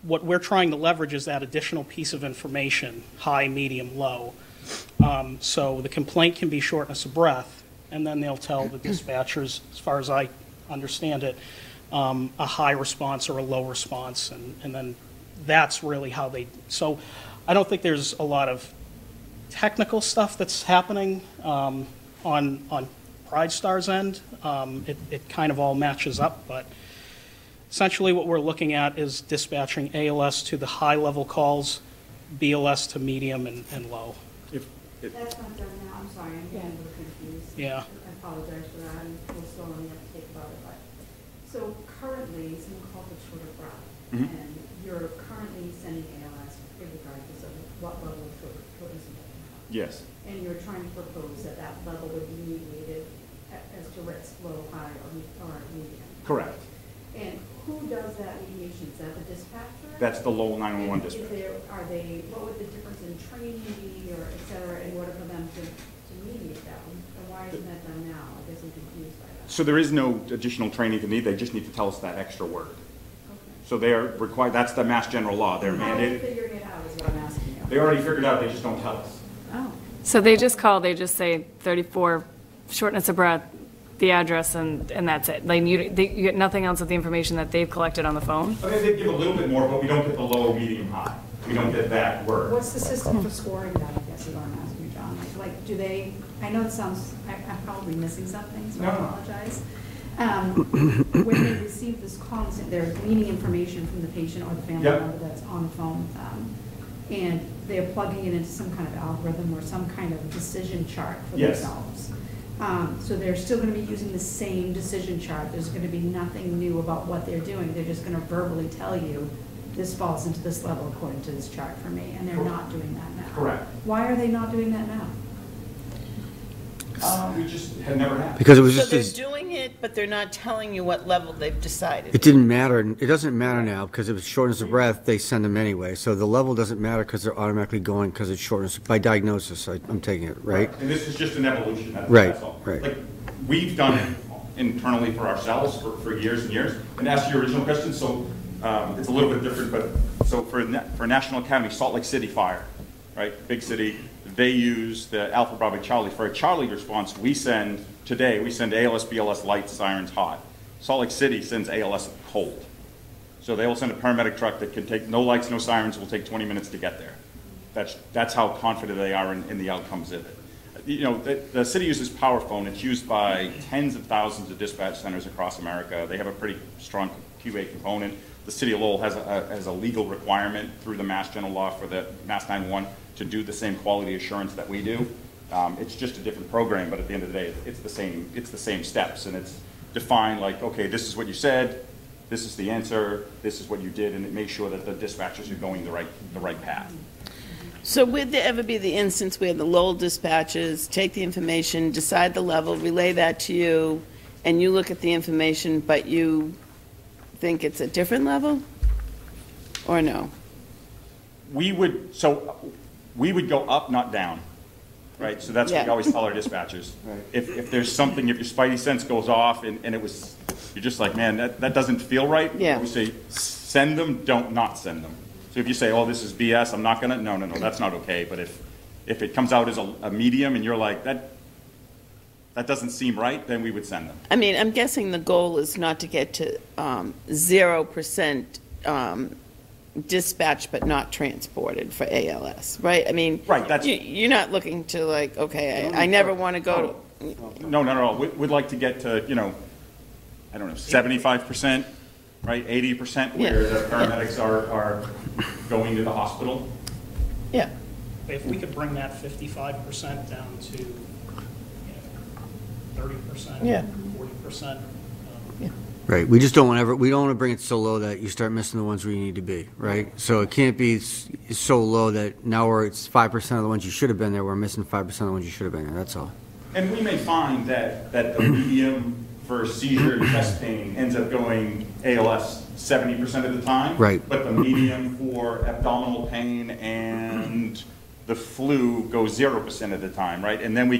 L: What we're trying to leverage is that additional piece of information, high, medium, low. So the complaint can be shortness of breath, and then they'll tell the dispatchers, as far as I understand it, a high response or a low response, and then that's really how they. So I don't think there's a lot of technical stuff that's happening on Pride Star's end. It kind of all matches up, but essentially what we're looking at is dispatching ALS to the high-level calls, BLS to medium and low.
I: That's not done now, I'm sorry, I'm getting a little confused.
L: Yeah.
I: I apologize for that, and we'll still only have to take about it, but, so currently, someone called the short of breath,
J: Mhm.
I: and you're currently sending ALS regardless of what level of shortness of breath you have.
J: Yes.
I: And you're trying to propose that that level would be mediated as to risk, low, high, or medium.
J: Correct.
I: And who does that mediation? Is that the dispatcher?
J: That's the Lowell 911
I: And
J: dispatch.
I: what would the difference in training be, or et cetera, in order for them to mediate that one? And why isn't that done now? I guess I'm confused by that.
J: So there is no additional training to need, they just need to tell us that extra word.
I: Okay.
J: So they are required, that's the Mass General Law, they're
I: How are they
J: mandated.
I: figuring it out is what I'm asking you.
J: They already figured out, they just don't tell us.
I: Oh.
K: So they just call, they just say 34, shortness of breath, the address, and that's it. Like, you get nothing else of the information that they've collected on the phone?
J: Okay, they give a little bit more, but we don't get the low, medium, high. We don't get that word.
I: What's the system for scoring that, I guess is what I'm asking you, John? Like, do they, I know it sounds, I'm probably missing something, so I
J: No.
I: apologize. When they receive this call, they're gleaning information from the patient or the family
J: Yep.
I: member that's on the phone with them, and they're plugging it into some kind of algorithm or some kind of decision chart for
J: Yes.
I: themselves. So they're still going to be using the same decision chart. There's going to be nothing new about what they're doing. They're just going to verbally tell you, this falls into this level according to this chart for me, and they're not doing that now.
J: Correct.
I: Why are they not doing that now?
J: We just had never happened.
B: Because it was
A: So
B: just
A: they're
B: as,
A: doing it, but they're not telling you what level they've decided.
B: it didn't matter, it doesn't matter now, because if it's shortness of breath, they send them anyway. So the level doesn't matter because they're automatically going because it's shortness, by diagnosis, I'm taking it, right?
J: And this is just an evolution,
B: Right,
J: that's all.
B: right.
J: Like, we've done it internally for ourselves for years and years. And as to your original question, so it's a little bit different, but so for National Academy, Salt Lake City Fire, right, big city, they use the Alpha Bravo Charlie. For a Charlie response, we send ALS, BLS light, sirens hot. Salt Lake City sends ALS cold. So they will send a paramedic truck that can take no lights, no sirens, will take 20 minutes to get there. That's how confident they are in the outcomes of it. You know, the city uses PowerPhone. It's used by tens of thousands of dispatch centers across America. They have a pretty strong QA component. The city of Lowell has a legal requirement through the Mass General Law for the Mass 911 to do the same quality assurance that we do. It's just a different program, but at the end of the day, it's the same steps, and it's defined like, okay, this is what you said, this is the answer, this is what you did, and it makes sure that the dispatchers are going the right path.
A: So would there ever be the instance where the Lowell dispatchers take the information, decide the level, relay that to you, and you look at the information, but you think it's a different level? Or no?
J: We would go up, not down, right? So that's what we
A: Yeah.
J: always tell our dispatchers. If there's something, if your spidey sense goes off and you're just like, man, that doesn't feel right.
A: Yeah.
J: We say, send them, don't not send them. So if you say, oh, this is BS, I'm not gonna, no, that's not okay. But if it comes out as a medium and you're like, that doesn't seem right, then we would send them.
A: I mean, I'm guessing the goal is not to get to 0% dispatch but not transported for ALS, right? I mean,
J: Right, that's-
A: you're not looking to like, okay, I never want to go to,
J: No. We'd like to get to, I don't know, 75%, right, 80%, where
A: Yeah.
J: the paramedics are going to the hospital.
A: yeah.
L: If we could bring that 55% down to 30%,
A: Yeah.
L: 40%.
B: Right, we just don't want to bring it so low that you start missing the ones where you need to be, right? So it can't be so low that now it's 5% of the ones you should have been there, we're missing 5% of the ones you should have been there, that's all.
J: And we may find that the medium for seizure and chest pain ends up going ALS 70% of the time.
B: Right.
J: But the medium for abdominal pain and the flu goes 0% of the time, right? And then we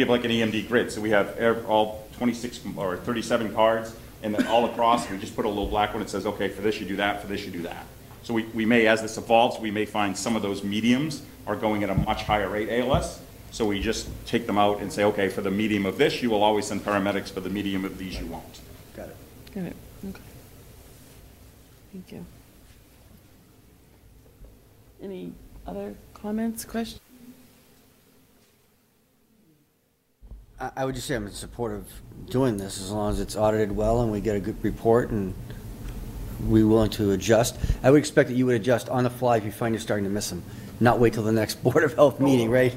J: have like an EMD grid, so we have all 26 or 37 cards, and then all across, we just put a little black one that says, okay, for this you do that, for this you do that. So we may, as this evolves, we may find some of those mediums are going at a much higher rate ALS. So we just take them out and say, okay, for the medium of this, you will always send paramedics. For the medium of these, you won't.
B: Got it.
A: Got it, okay. Thank you. Any other comments, questions?
B: I would just say I'm in support of doing this as long as it's audited well and we get a good report and we're willing to adjust. I would expect that you would adjust on the fly if you find you're starting to miss them, not wait till the next Board of Health meeting, right?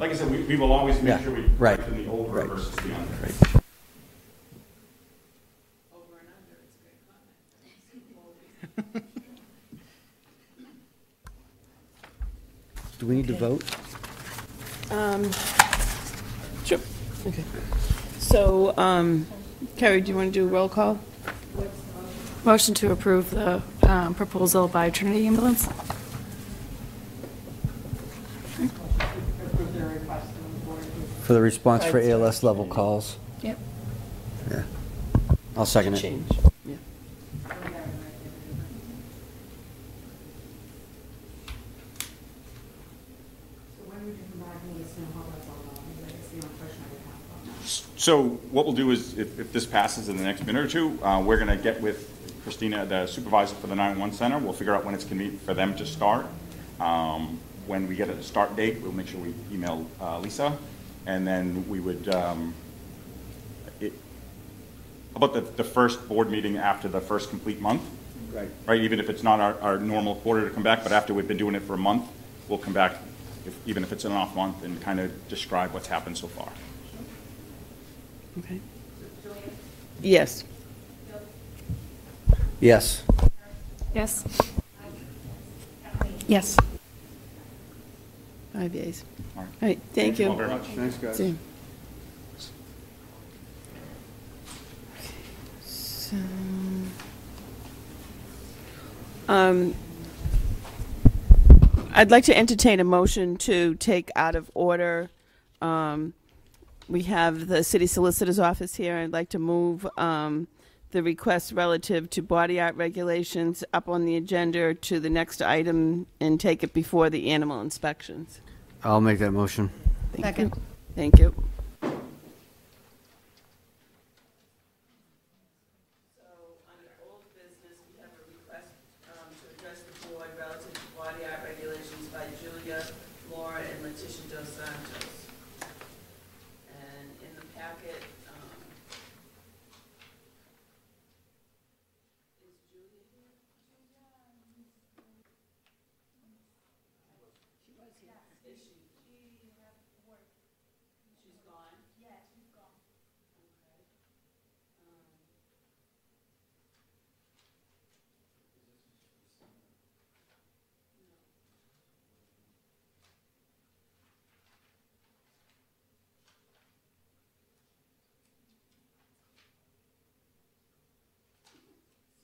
J: like I said, we will always make
B: Yeah,
J: sure we
B: right,
J: correct in the over
B: right.
J: versus the under.
B: Right. Do we need to vote?
A: Sure. Okay. So, Carrie, do you want to do a roll call?
K: Motion to approve the proposal by Trinity Ambulance.
B: For the response for ALS level calls?
K: Yep.
B: Yeah. I'll second it.
A: Change. Yeah.
I: So when would you come back and let us know how that's all going? Like, it's the only question I would have on that.
J: So what we'll do is, if this passes in the next minute or two, we're going to get with Christina, the supervisor for the 911 center. We'll figure out when it's convenient for them to start. When we get a start date, we'll make sure we email Lisa, and then we would, about the first board meeting after the first complete month. Right, even if it's not our normal quarter to come back, but after we've been doing it for a month, we'll come back, even if it's an off month, and kind of describe what's happened so far.
A: Okay. Yes.
B: Yes.
K: Yes.
A: Yes. 5 yeas.
J: All right.
A: All right, thank you.
J: Thank you all very much.
B: Thanks, guys.
A: See you. So, I'd like to entertain a motion to take out of order. We have the city solicitor's office here. I'd like to move the request relative to body art regulations up on the agenda to the next item and take it before the animal inspections.
B: I'll make that motion.
A: Thank you. Thank you. So, under old business, we have a request to address the board relative to body art regulations by Julia, Laura, and Letitia Dos Santos. And in the packet, is Julia here? Is she? She's gone? Yes, she's gone. Okay.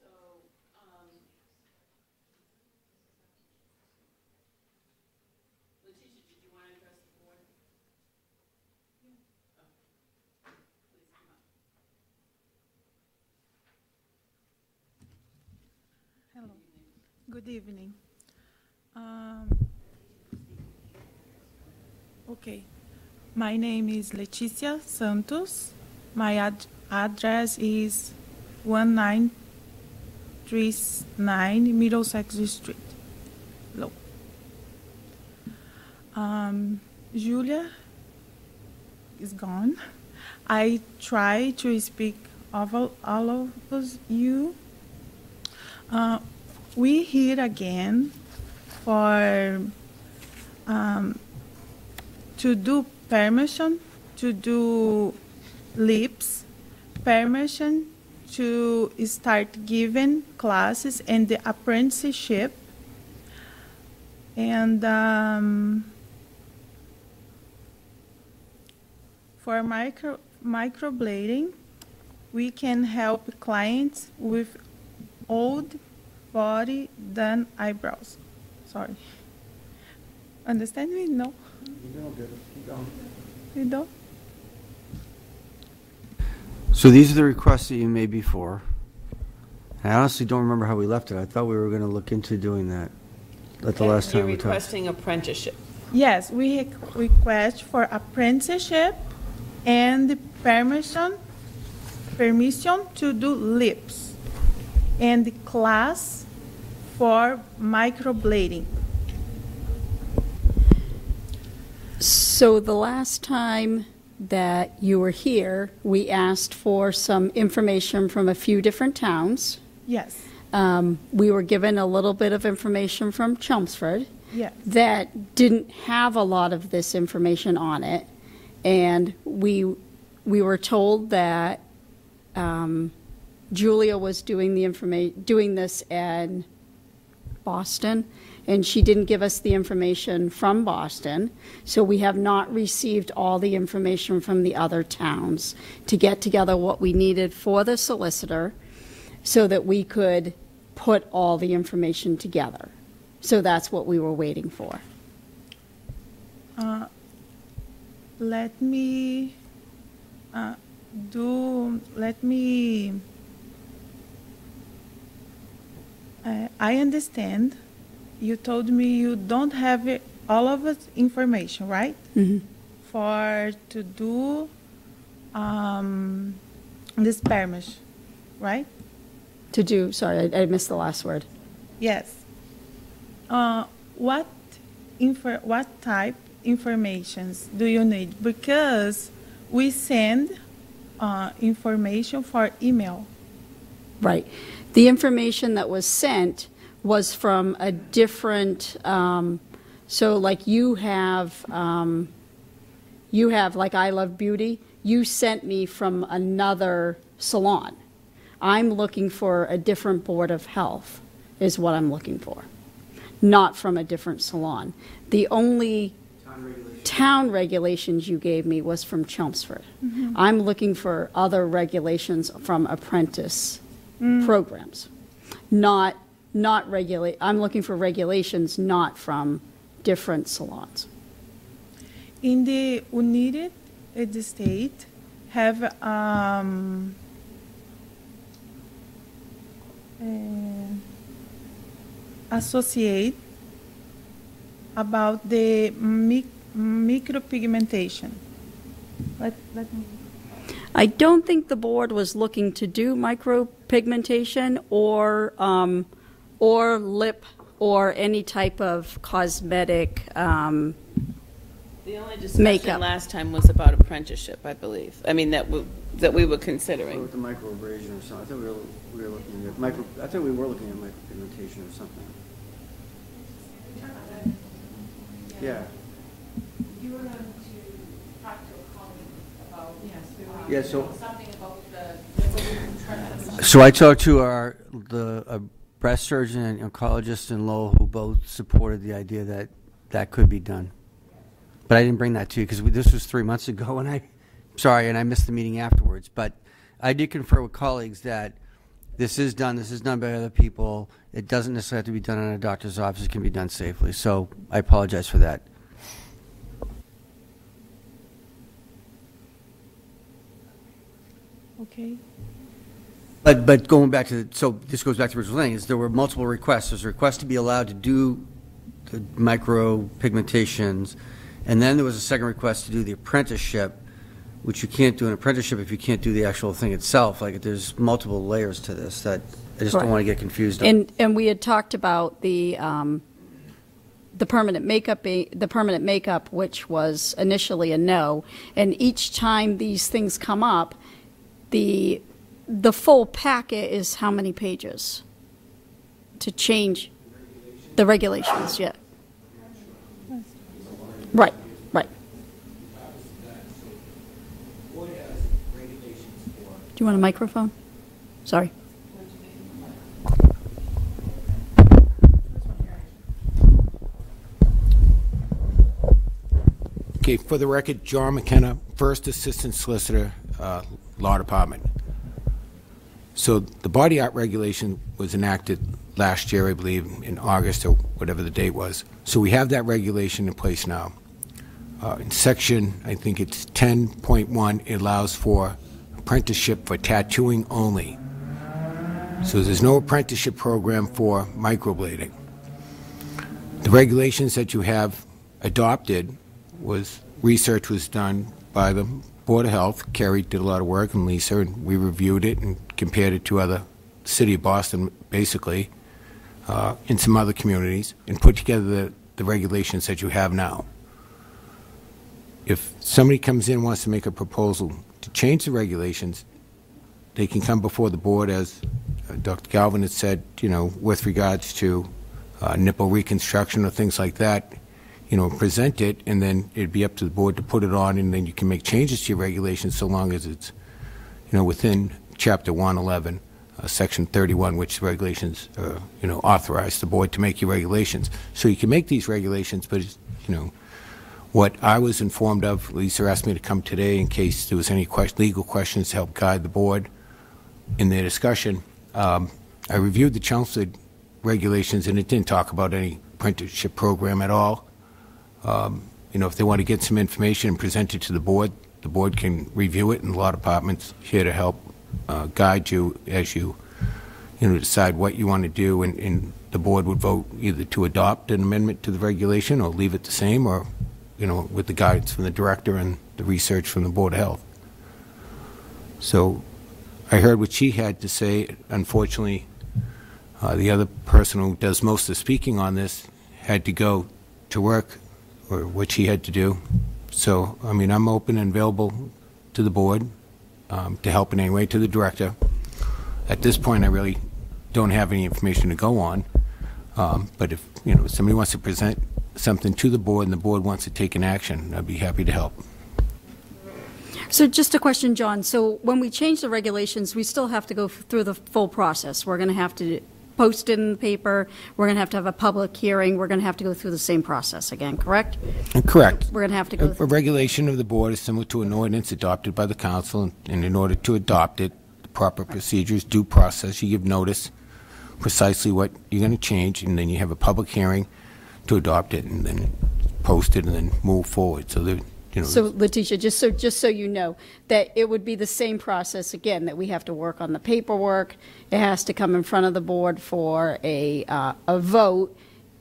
A: So, Letitia, did you want to address the board? Yeah. Oh, please come up.
M: Hello. Good evening. Okay. My name is Leticia Santos. My address is 1939 Middlesex Street, Lowell. Julia is gone. I try to speak of all of you. We here again for to do permission to do lips, permission to start giving classes and the apprenticeship, and for microblading, we can help clients with old body than eyebrows. Sorry. Understand me? No? You don't?
B: So these are the requests that you made before. I honestly don't remember how we left it. I thought we were going to look into doing that at the last time we
A: You're
B: talked.
A: requesting apprenticeship.
M: Yes, we request for apprenticeship and permission to do lips and class for microblading.
G: So the last time that you were here, we asked for some information from a few different towns.
M: Yes.
G: We were given a little bit of information from Chelmsford,
M: Yes.
G: that didn't have a lot of this information on it. And we were told that Julia was doing this in Boston, and she didn't give us the information from Boston. So we have not received all the information from the other towns to get together what we needed for the solicitor so that we could put all the information together. So that's what we were waiting for.
M: Let me I understand. You told me you don't have all of the information, right?
G: Mm-hmm.
M: For to do this permit, right?
G: To do, sorry, I missed the last word.
M: Yes. What type informations do you need? Because we send information for email.
G: Right. The information that was sent was from a different, so like you have like I Love Beauty, you sent me from another salon. I'm looking for a different Board of Health is what I'm looking for, not from a different salon. The only town regulations you gave me was from Chelmsford.
M: Mm-hmm.
G: I'm looking for other regulations from apprentice programs, not regulate. I'm looking for regulations not from different salons.
M: In the United States, have associate about the micropigmentation. Let me.
G: I don't think the board was looking to do micropigmentation or lip or any type of cosmetic
A: The only discussion
G: makeup.
A: last time was about apprenticeship, I believe. I mean, that we were considering.
B: With the microabrasion or something. I thought we were looking at micropigmentation or something. Yeah.
I: You were going to talk to a colleague about,
B: Yeah, so.
I: something about the.
B: So I talked to a breast surgeon and oncologist in Lowell who both supported the idea that that could be done. But I didn't bring that to you because this was 3 months ago, and I missed the meeting afterwards. But I did confer with colleagues that this is done by other people. It doesn't necessarily have to be done in a doctor's office. It can be done safely. So I apologize for that.
M: Okay.
B: But going back to, so this goes back to the original thing, is there were multiple requests. There's a request to be allowed to do the micropigmentations, and then there was a second request to do the apprenticeship, which you can't do an apprenticeship if you can't do the actual thing itself. Like, there's multiple layers to this that I just don't want to get confused on.
G: And we had talked about the permanent makeup, which was initially a no. And each time these things come up, the full packet is how many pages to change the regulations? Yeah. Right. Right. Do you want a microphone? Sorry.
N: Okay, for the record, John McKenna, First Assistant Solicitor, Law Department. So the body art regulation was enacted last year, I believe, in August or whatever the date was. So we have that regulation in place now. In section, I think it's 10.1, it allows for apprenticeship for tattooing only. So there's no apprenticeship program for microblading. The regulations that you have adopted research was done by the Board of Health. Carrie did a lot of work, and Lisa, and we reviewed it and compared it to other city of Boston, basically, in some other communities, and put together the regulations that you have now. If somebody comes in and wants to make a proposal to change the regulations, they can come before the board, as Dr. Galvin had said, with regards to nipple reconstruction or things like that, present it, and then it'd be up to the board to put it on, and then you can make changes to your regulations so long as it's, within Chapter 111, Section 31, which regulations, authorize the board to make your regulations. So you can make these regulations, but, what I was informed of, Lisa asked me to come today in case there was any legal questions to help guide the board in their discussion. I reviewed the Chelmsford regulations, and it didn't talk about any apprenticeship program at all. If they want to get some information and present it to the board can review it, and the law department's here to help guide you as you, decide what you want to do, and the board would vote either to adopt an amendment to the regulation or leave it the same, or, with the guidance from the director and the research from the Board of Health. So I heard what she had to say. Unfortunately, the other person who does most of the speaking on this had to go to work, or what she had to do. So, I'm open and available to the board to help in any way, to the director. At this point, I really don't have any information to go on. But if, somebody wants to present something to the board and the board wants to take an action, I'd be happy to help.
G: So just a question, John. So when we change the regulations, we still have to go through the full process. We're going to have to post it in the paper. We're going to have a public hearing. We're going to have to go through the same process again, correct?
N: Correct.
G: We're going to have to go
N: A regulation of the board is similar to an ordinance adopted by the council, and in order to adopt it, the proper procedures, due process, you give notice precisely what you're going to change, and then you have a public hearing to adopt it, and then post it, and then move forward. So that,
G: So, Letitia, just so you know, that it would be the same process again, that we have to work on the paperwork. It has to come in front of the board for a vote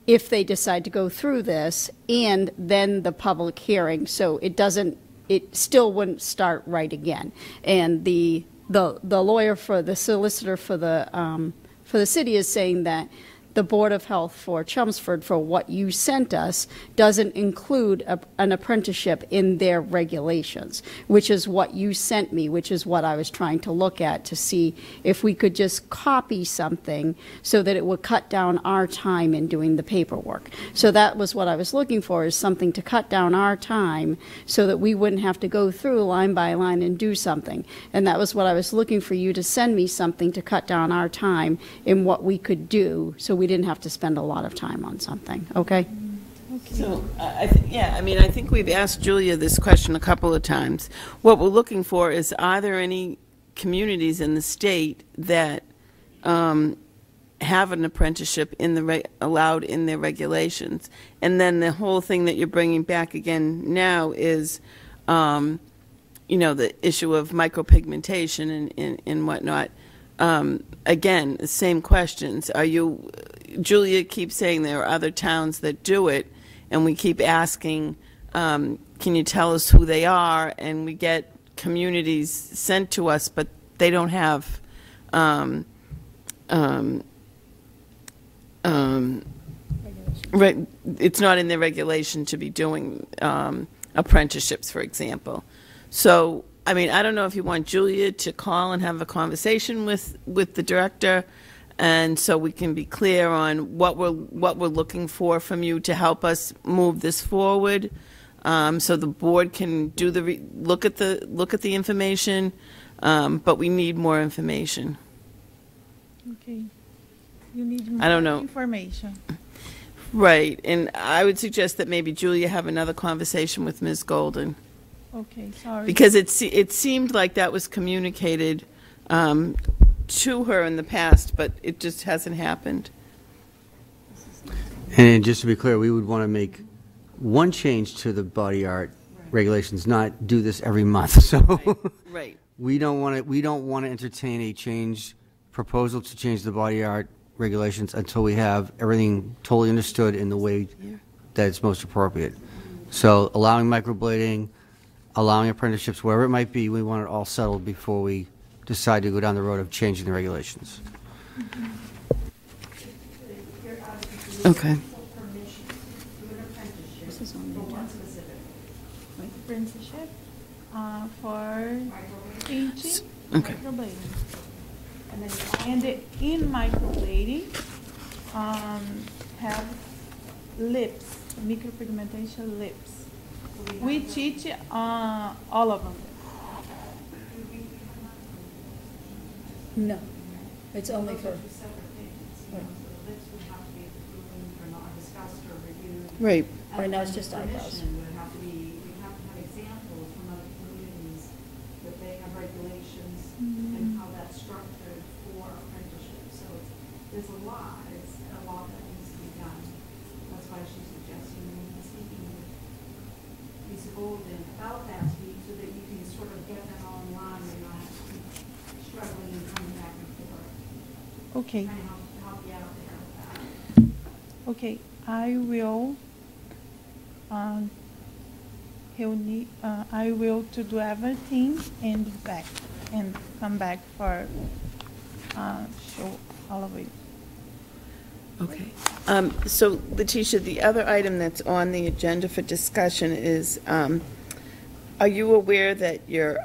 G: if they decide to go through this, and then the public hearing. So it still wouldn't start right again. And the lawyer for the solicitor for the city is saying that the Board of Health for Chelmsford, for what you sent us, doesn't include an apprenticeship in their regulations, which is what you sent me, which is what I was trying to look at to see if we could just copy something so that it would cut down our time in doing the paperwork. So that was what I was looking for, is something to cut down our time so that we wouldn't have to go through line by line and do something. And that was what I was looking for you to send me, something to cut down our time in what we could do, so we didn't have to spend a lot of time on something, okay?
A: So, I think we've asked Julia this question a couple of times. What we're looking for is, are there any communities in the state that have an apprenticeship allowed in their regulations? And then the whole thing that you're bringing back again now is, the issue of micropigmentation and whatnot. Again, the same questions. Julia keeps saying there are other towns that do it, and we keep asking, can you tell us who they are? And we get communities sent to us, but they don't have it's not in their regulation to be doing apprenticeships, for example. So, I don't know if you want Julia to call and have a conversation with the director, and so we can be clear on what we're looking for from you to help us move this forward, so the board can do look at the information, but we need more information.
M: Okay. You need more
A: I don't know.
M: information.
A: Right, and I would suggest that maybe Julia have another conversation with Ms. Golden.
M: Okay, sorry.
A: Because it seemed like that was communicated to her in the past, but it just hasn't happened.
B: And just to be clear, we would want to make one change to the body art regulations, not do this every month. So
A: Right.
B: we don't want to entertain a proposal to change the body art regulations until we have everything totally understood in the way that it's most appropriate. So allowing microblading, allowing apprenticeships, wherever it might be, we want it all settled before we decide to go down the road of changing the regulations.
A: Okay.
M: Apprenticeship for painting,
A: Okay.
M: microblading. And in microblading, have lips, micropigmentation lips. We teach all of them.
G: No, it's only for,
A: Right.
G: right now it's just eyebrows.
I: Would have to be, we have to have examples from other communities that they have regulations and how that's structured for apprenticeship. So there's a lot that needs to be done. That's why she's suggesting maybe speaking with Lisa Golden about that speak so that you can sort of get them all in line and not have to keep struggling and coming back and forth.
M: Okay.
I: Trying to help you out there with that.
M: Okay, I will. I will to do everything and back and come back for show all of it.
A: Okay. So Letitia, the other item that's on the agenda for discussion is, are you aware that your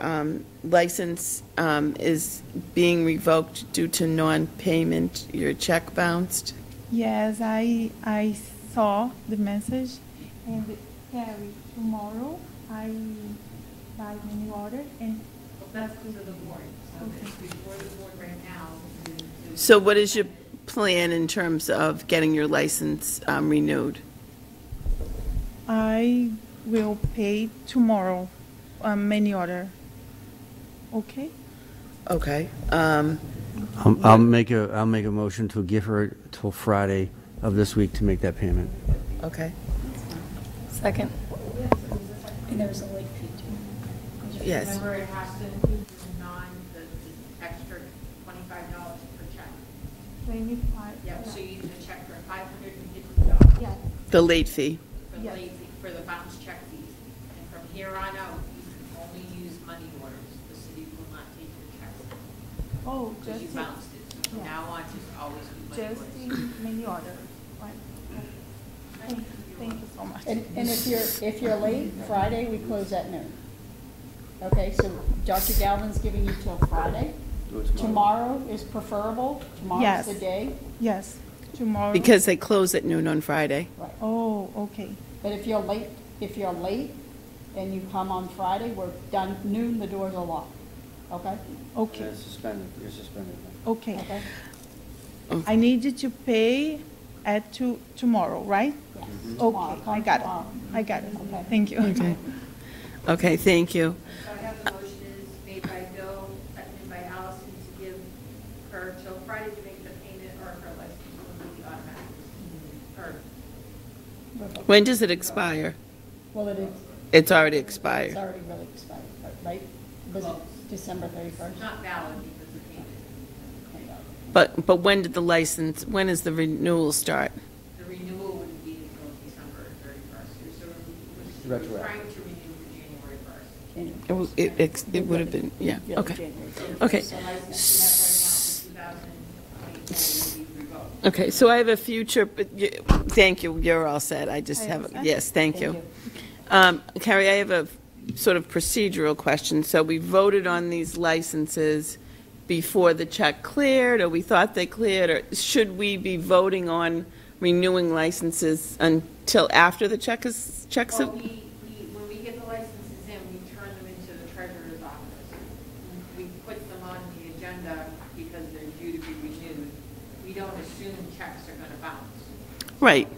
A: license is being revoked due to non-payment, your check bounced?
M: Yes, I saw the message, and Carrie, tomorrow I will buy the new order and.
O: That's because of the board, so it's before the board right now.
A: So what is your plan in terms of getting your license renewed?
M: I will pay tomorrow, many order. Okay?
A: Okay.
B: I'll make a motion to give her till Friday of this week to make that payment.
A: Okay.
G: Second. And there's a late fee too.
A: Yes.
O: Remember, it has to include the extra $25 per check.
M: 25.
O: Yeah, so you need a check for $550.
M: Yeah.
A: The late fee.
O: For the
M: Yes.
O: late fee, for the bounce check fees. And from here on out, you can only use money orders. The city will not take your checks.
M: Oh,
O: Because you
M: just
O: bounced it. So from
M: yeah.
O: now on, just always be money
M: just
O: orders.
M: in many order. Right. Thank you so much.
G: And if you're late, Friday, we close at noon. Okay, so Dr. Galvin's giving you till Friday. Tomorrow is preferable. Tomorrow's
M: Yes.
G: the day.
M: Yes, tomorrow.
A: Because they close at noon on Friday.
G: Right.
M: Oh, okay.
G: But if you're late and you come on Friday, we're done noon, the doors are locked. Okay?
M: Okay.
B: You're suspended.
M: Okay.
G: Okay?
M: I need you to pay at tomorrow, right?
G: Yes.
M: Okay,
G: Tomorrow.
M: I
G: Come
M: got it.
G: tomorrow.
M: I got it.
G: Okay.
M: Thank you.
A: Okay. Okay, thank you.
O: So I have the motion is made by Bill, seconded by Allison to give her till Friday to make the payment, or her license will be automatic. Or
A: When does it expire?
G: Well, it is.
A: It's already
G: It's
A: expired.
G: already really expired, right? Was it December 31st?
O: not valid because the payment,
A: But when did the license, when does the renewal start?
O: the renewal wouldn't be until December 31st. So we're trying to renew for January 1st.
A: It would have been, yeah,
G: Yeah,
A: okay.
G: January.
A: Okay.
O: The license you have right now for 2024 will be revoked.
A: Okay, so I have a future, thank you, you're all set. I just
M: I
A: have,
M: understand.
A: yes, thank
G: Thank
A: you. Carrie, I have a sort of procedural question. So we voted on these licenses before the check cleared, or we thought they cleared, or should we be voting on renewing licenses until after the checks
O: Well,
A: have?
O: when we get the licenses in, we turn them into the treasurer's office. We put them on the agenda because they're due to be renewed. We don't assume checks are gonna bounce.
A: Right,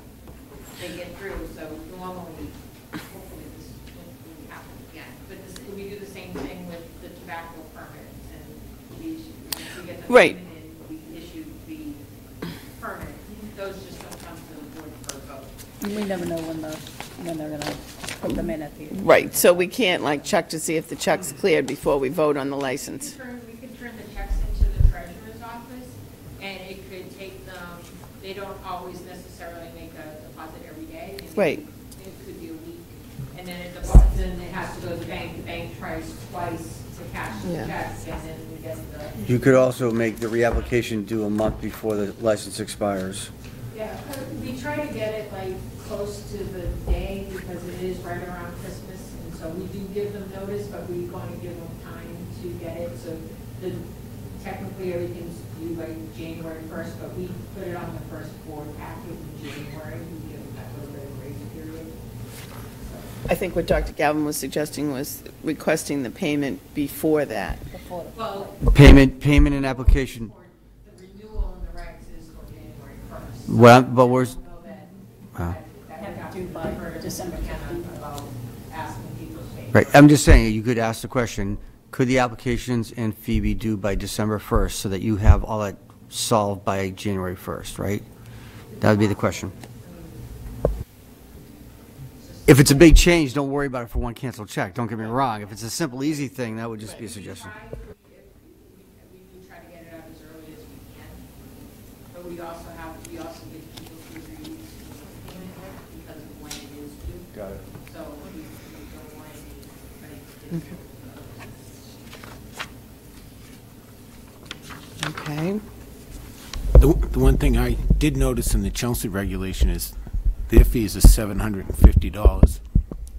O: They get through, so normally, hopefully this won't happen again. But we do the same thing with the tobacco permits, and we get the
A: Right.
O: payment in, we issue the permit. Those just don't come to the board for a vote.
G: And we never know when they're going to put them in at the end.
A: right. So we can't like check to see if the check's cleared before we vote on the license.
O: We could turn the checks into the treasurer's office, and it could take them, they don't always necessarily make a deposit every day. Maybe
A: Right.
O: It could be a week, and then then it has to go to the bank tries twice to cash the
A: Yeah.
O: checks, and then we get the.
B: You could also make the reapplication due a month before the license expires.
O: Yeah, we try to get it like close to the day, because it is right around Christmas, and so we do give them notice, but we want to give them time to get it, so the technically everything's due by January 1st, but we put it on the first board packet in January, we give that little bit of grace period.
A: I think what Dr. Galvin was suggesting was requesting the payment before that.
O: Well,
B: Payment and application.
O: the renewal in the regs is for January 1st.
B: Well, but where's,
O: I know that,
B: wow.
O: that would have to be for December 10th about asking people to pay.
B: Right, I'm just saying, you could ask the question, could the applications and fee be due by December 1st so that you have all that solved by January 1st, right? That would be the question. If it's a big change, don't worry about it for one canceled check, don't get me wrong. If it's a simple, easy thing, that would just be a suggestion.
O: We do try to get it out as early as we can, but we also give people 2 or 3 weeks to payment because of when it is due.
F: Got it.
O: So we don't want anybody to.
A: Okay.
N: The one thing I did notice in the Chelsea regulation is their fees are $750.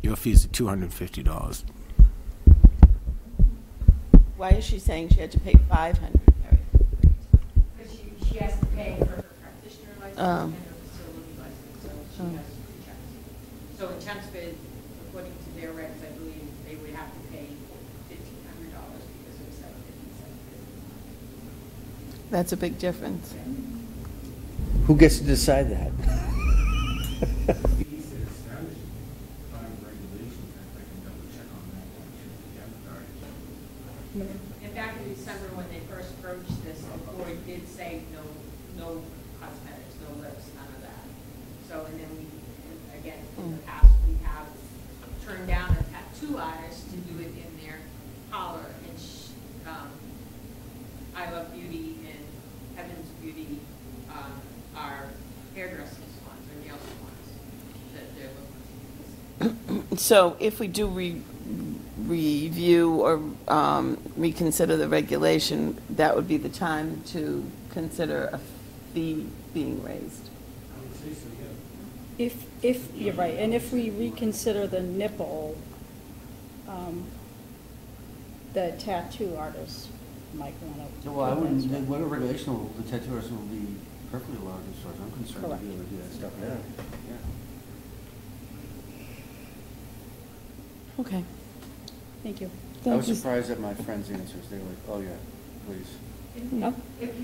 N: Your fees are $250.
A: Why is she saying she had to pay $500?
O: Because she has to pay for her practitioner license and her facility license, so she has 2 checks. So in Chelmsford, according to their regs, I believe they would have to pay $1,500 because of 750.
A: That's a big difference.
B: Who gets to decide that?
O: In fact, in December, when they first broached this, the board did say no cosmetics, no lips, none of that. So, and then we, again, in the past, we have turned down a tattoo artist to do it in their parlor, and I Love Beauty and Heaven's Beauty are hairdressing salons or nail salons that they're looking to.
A: So if we do review or reconsider the regulation, that would be the time to consider a fee being raised.
G: If, you're right, and if we reconsider the nipple, the tattoo artist might want to.
B: Well, I wouldn't, whatever regulation, the tattoo artist will be perfectly allowed, as far as I'm concerned, to be able to do that stuff. Yeah.
A: Okay.
G: Thank you.
B: I was surprised at my friends' answers. They were like, oh, yeah, please.
G: No?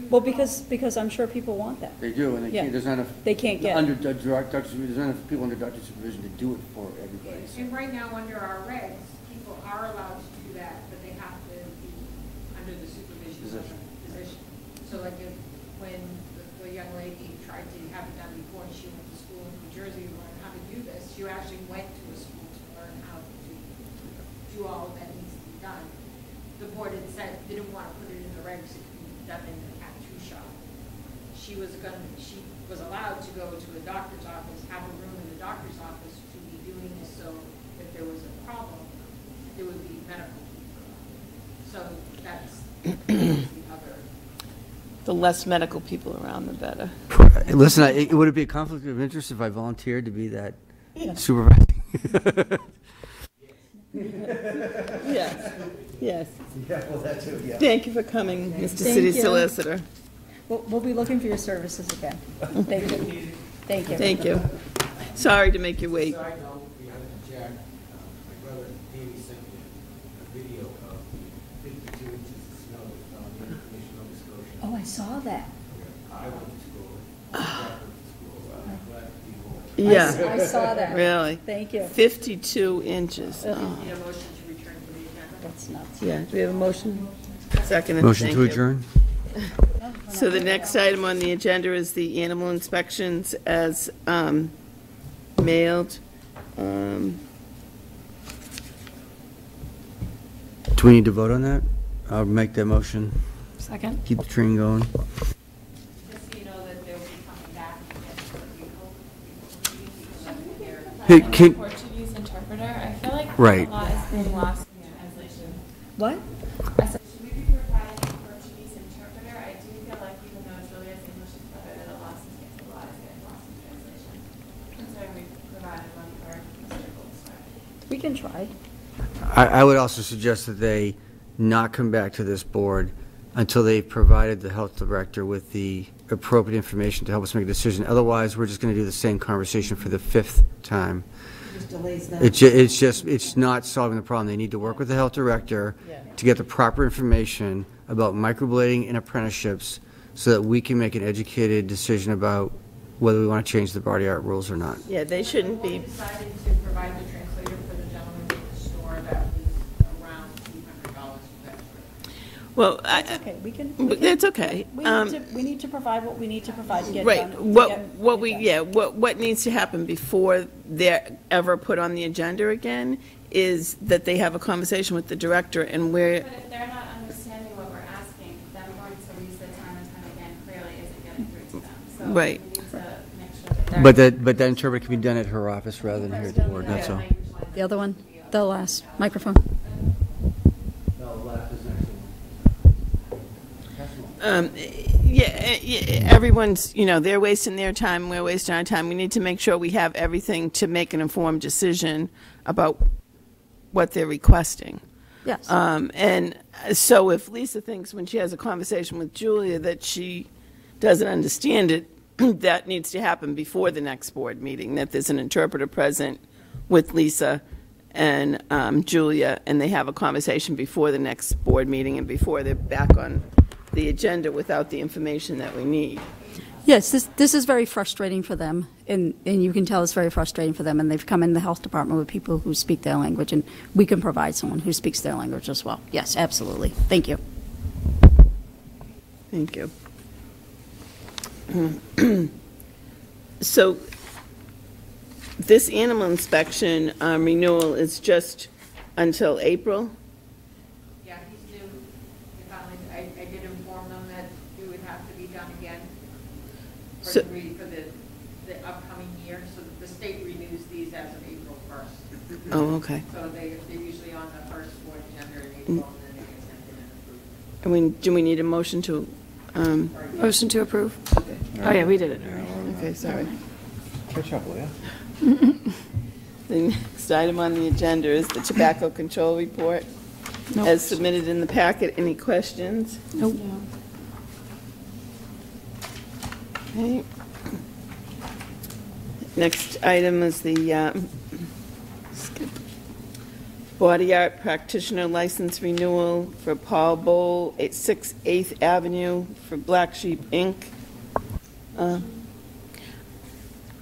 G: Well, because I'm sure people want that.
B: They do, and they can't, there's not enough.
G: They can't get.
B: Under doctor, there's not enough people under doctor supervision to do it for everybody. So.
O: And right now, under our regs, people are allowed to do that, but they have to be under the supervision of a physician. So like when the young lady tried to have it done before, and she went to school in New Jersey to learn how to do this, she actually went to a school to learn how to do all that needs to be done. The board had said, didn't want to put it in the regs, it could be done in the tattoo shop. She was allowed to go to a doctor's office, have a room in the doctor's office to be doing this, so if there was a problem, it would be medical. So that's the other.
A: The less medical people around, the better.
B: Listen, would it be a conflict of interest if I volunteered to be that supervising?
A: Yes, yes.
B: Yeah, well, that too, yeah.
A: Thank you for coming, Mr.
G: Thank
A: City
G: you.
A: Solicitor.
G: We'll be looking for your services again. Thank you. Thank you.
A: Thank you. Sorry to make you wait.
P: Side note, behind the jack, my brother Davey sent me a video of 52 inches of snow found in Commission, Nova Scotia.
G: Oh, I saw that.
P: I went to school. Jack went to school. I'm glad to be home.
A: Yeah.
G: I saw that.
A: Really?
G: Thank you.
A: 52 inches.
O: Need a motion to return to the agenda?
G: That's nuts.
A: Yeah, do we have a motion? Second.
B: Motion
A: Thank
B: to
A: you.
B: adjourn?
A: So the next item on the agenda is the animal inspections as mailed.
B: Do we need to vote on that? I'll make that motion.
K: Second.
B: Keep the train going.
O: Just so you know that they'll be coming back again for a
B: Hey, can,
Q: Portuguese interpreter. I feel like
B: Right.
Q: a lot is being lost in translation.
G: What?
Q: I said, should we be providing a Portuguese interpreter? I do feel like even though Julia's English is better, that a lot is getting lost in translation. Considering we provided one for Mr. Goldstar.
G: We can try.
B: I would also suggest that they not come back to this board until they've provided the health director with the appropriate information to help us make a decision. Otherwise, we're just going to do the same conversation for the 5th time.
A: Just delays that.
B: It's not solving the problem. They need to work with the health director to get the proper information about microblading and apprenticeships so that we can make an educated decision about whether we want to change the body art rules or not.
A: Yeah, they shouldn't
O: We
A: be,
O: decided to provide the translator for the gentleman at the store that was around $200 for that trip.
A: well,
G: Okay, we can.
A: it's okay.
G: We need to provide what we need to provide to get
A: Right,
G: done.
A: what needs to happen before they're ever put on the agenda again is that they have a conversation with the director and where,
Q: But if they're not understanding what we're asking, them going to Lisa time and time again clearly isn't getting through to them. So
A: Right.
Q: we need to make sure that they're.
B: But that interpret can be done at her office rather than here at the board, that's all.
G: The other one, the last microphone.
A: Everyone's, they're wasting their time, we're wasting our time. We need to make sure we have everything to make an informed decision about what they're requesting.
G: Yes.
A: And so if Lisa thinks when she has a conversation with Julia that she doesn't understand it, that needs to happen before the next board meeting, that there's an interpreter present with Lisa and Julia, and they have a conversation before the next board meeting and before they're back on the agenda without the information that we need.
G: Yes, this is very frustrating for them, and you can tell it's very frustrating for them, and they've come in the health department with people who speak their language, and we can provide someone who speaks their language as well. Yes, absolutely. Thank you.
A: Thank you. So this animal inspection renewal is just until April?
O: Yeah, he's new. I did inform them that it would have to be done again for the upcoming year. So the state renews these as of April 1st.
A: Oh, okay.
O: So they're usually on the first board agenda in April, and then they get sent in and approved.
A: I mean, do we need a motion to?
K: Motion to approve.
A: Okay.
K: Oh, yeah, we did it.
A: Okay, sorry.
H: Catch up, Leah.
A: The next item on the agenda is the tobacco control report.
K: Nope.
A: As submitted in the packet. Any questions?
K: Nope.
A: Okay. Next item is the body art practitioner license renewal for Paul Bowl at 6 8th Avenue for Black Sheep Inc.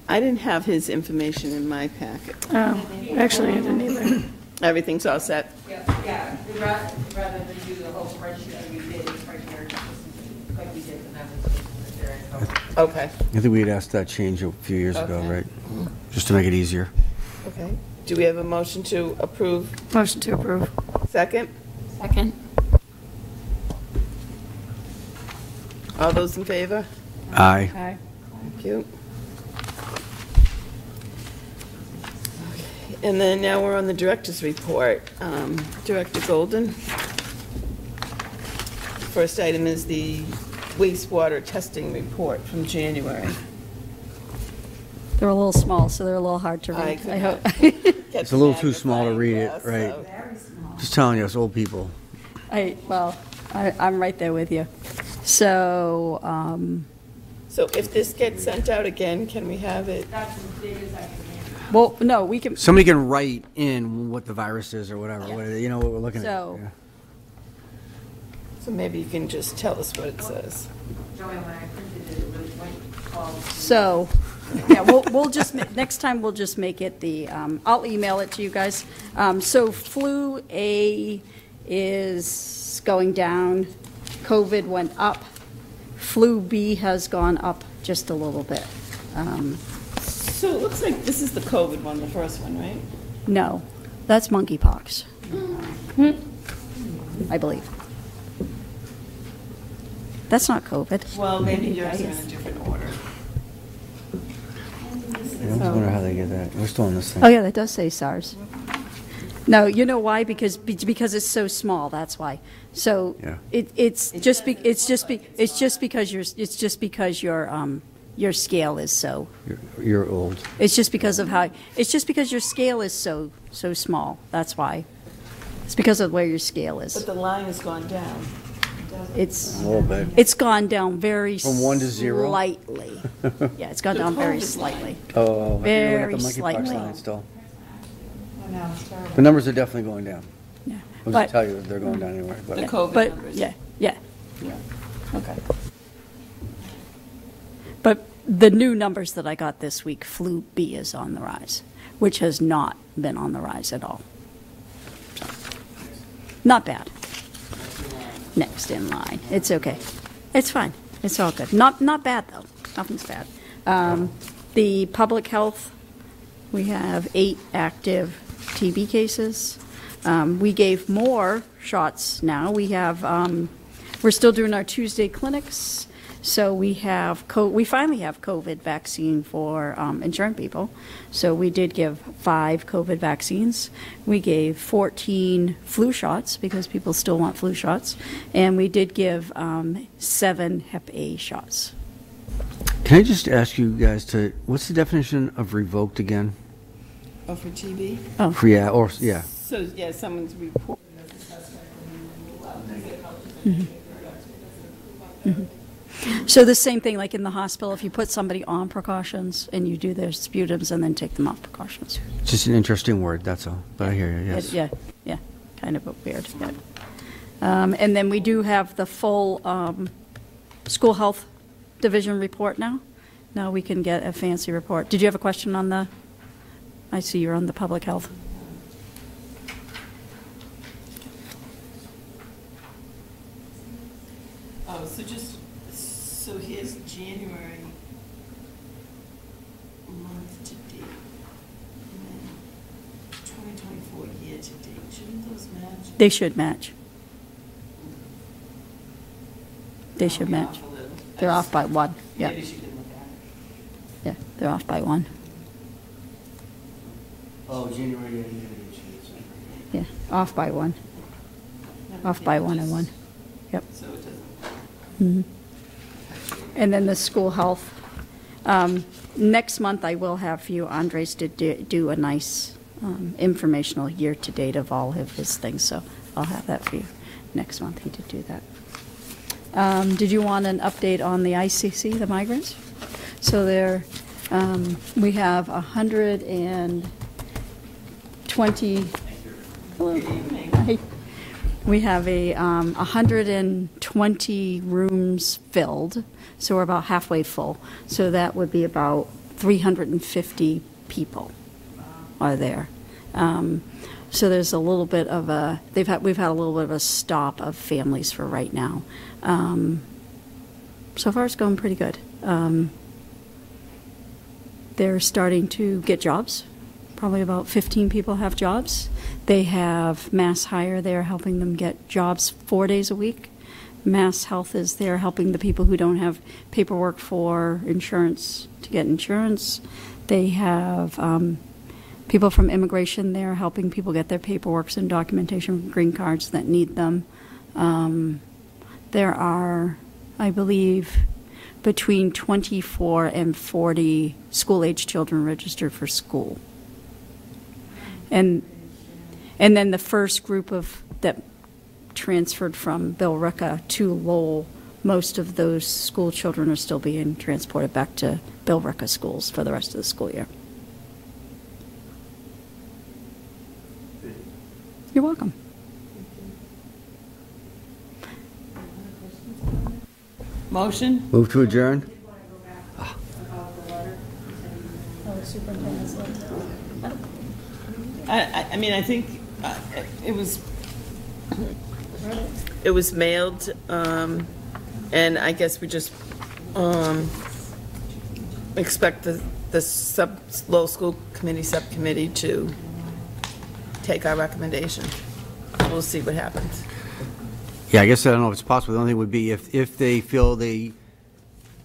A: I didn't have his information in my packet.
K: Oh, actually, I didn't either.
A: Everything's all set?
O: Yeah, rather than do the whole spreadsheet that we did, it's right here, like we did, and that was there.
A: Okay.
B: I think we had asked that change a few years ago,
A: Okay.
B: right? Just to make it easier.
A: Okay. Do we have a motion to approve?
K: Motion to approve.
A: Second?
K: Second.
A: All those in favor?
B: Aye.
K: Aye.
A: Thank you. Okay, and then now we're on the director's report. Director Golden. First item is the wastewater testing report from January.
G: They're a little small, so they're a little hard to
A: I
G: read.
A: could
G: I hope.
B: It's a little too small to read it,
A: magnifying
B: right?
A: glass,
B: Just telling you, us old people.
G: I'm right there with you. So,
A: So if this gets sent out again, can we have it?
O: That's as big as I can handle.
G: well, no, we can.
B: Somebody can write in what the virus is or whatever, you know what we're looking
G: So-
B: at. Yeah.
A: So maybe you can just tell us what it says.
O: Joanne, when I printed it, it was white called.
G: So, yeah, we'll just, next time we'll just make it I'll email it to you guys. So flu A is going down, COVID went up, flu B has gone up just a little bit.
A: So it looks like this is the COVID one, the first one, right?
G: No, that's monkeypox, I believe. That's not COVID.
A: Well, maybe yours are in a different order.
B: I always wonder how they get that. We're still on this thing.
G: Oh, yeah, that does say SARS. No, you know why? Because it's so small, that's why. So
B: Yeah.
G: it's just because your scale is so,
B: You're old.
G: it's just because your scale is so small, that's why. It's because of where your scale
A: But
G: is.
A: the line has gone down.
G: It's,
B: A little bit.
G: it's gone down very
B: From 1 to 0?
G: slightly. Yeah, it's gone down very slightly.
B: Oh,
G: Very
B: I think we got the monkeypox
G: slightly.
B: line still.
I: Oh, no, it's terrible.
B: The numbers are definitely going down.
G: Yeah.
B: I'll
G: But-
B: just tell you, they're going down anyway. But
A: The COVID
G: But,
A: numbers.
G: yeah, yeah. Okay. But the new numbers that I got this week, flu B is on the rise, which has not been on the rise at all. So, not bad. Next in line. It's okay. It's fine. It's all good. Not bad, though. Nothing's bad. The public health, we have 8 active TB cases. We gave more shots now. We have, we're still doing our Tuesday clinics. So we have, we finally have COVID vaccine for insurance people. So we did give 5 COVID vaccines. We gave 14 flu shots because people still want flu shots. And we did give 7 Hep A shots.
B: can I just ask you guys what's the definition of revoked again?
A: Oh, for TB?
G: Oh.
B: For, yeah.
A: So, yeah, someone's reported as a suspect and then
G: Mhm. So the same thing like in the hospital, if you put somebody on precautions and you do their sputums and then take them off precautions.
B: Just an interesting word, that's all. But I hear you, yes.
G: Yeah, kind of a weird. Yeah. And then we do have the full school health division report now. Now we can get a fancy report. Did you have a question on the, I see you're on the public health.
A: Oh, so here's January month to date, and then 2024 year to date. Shouldn't those match?
G: They should match. They should
A: Be
G: match.
A: off a little.
G: They're off by 1, yeah.
A: Maybe she can look at it.
G: Yeah, they're off by 1.
B: Oh, January,
G: Yeah, off by 1. Off by 1 and 1. Yep.
A: So it doesn't.
G: Mhm. And then the school health. Next month, I will have for you, Andres did do a nice informational year-to-date of all of his things, so I'll have that for you next month. He did do that. Did you want an update on the ICC, the migrants? So there, we have 120. Hello. Hi. We have 120 rooms filled, so we're about halfway full. So that would be about 350 people are there. So there's a little bit of a, we've had a little bit of a stop of families for right now. So far it's going pretty good. They're starting to get jobs. Probably about 15 people have jobs. They have Mass Hire there helping them get jobs 4 days a week. Mass Health is there helping the people who don't have paperwork for insurance to get insurance. They have people from immigration there helping people get their paperwork and documentation for green cards that need them. There are, I believe, between 24 and 40 school-age children registered for school. And then the first group of that transferred from Billerica to Lowell, most of those school children are still being transported back to Billerica schools for the rest of the school year. You're welcome.
A: Motion?
B: Move to adjourn?
G: Oh, the superintendent's letter.
A: I mean, I think it was mailed, and I guess we just expect the Lowell School Committee Subcommittee to take our recommendation. We'll see what happens.
B: Yeah, I guess I don't know if it's possible. The only thing would be if they feel they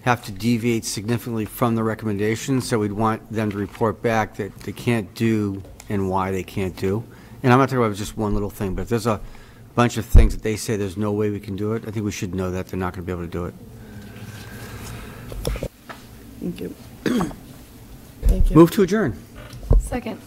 B: have to deviate significantly from the recommendation, so we'd want them to report back that they can't do and why they can't do. And I'm not talking about just one little thing, but if there's a bunch of things that they say there's no way we can do it, I think we should know that they're not going to be able to do it.
A: Thank you. Thank you.
B: Move to adjourn.
K: Second.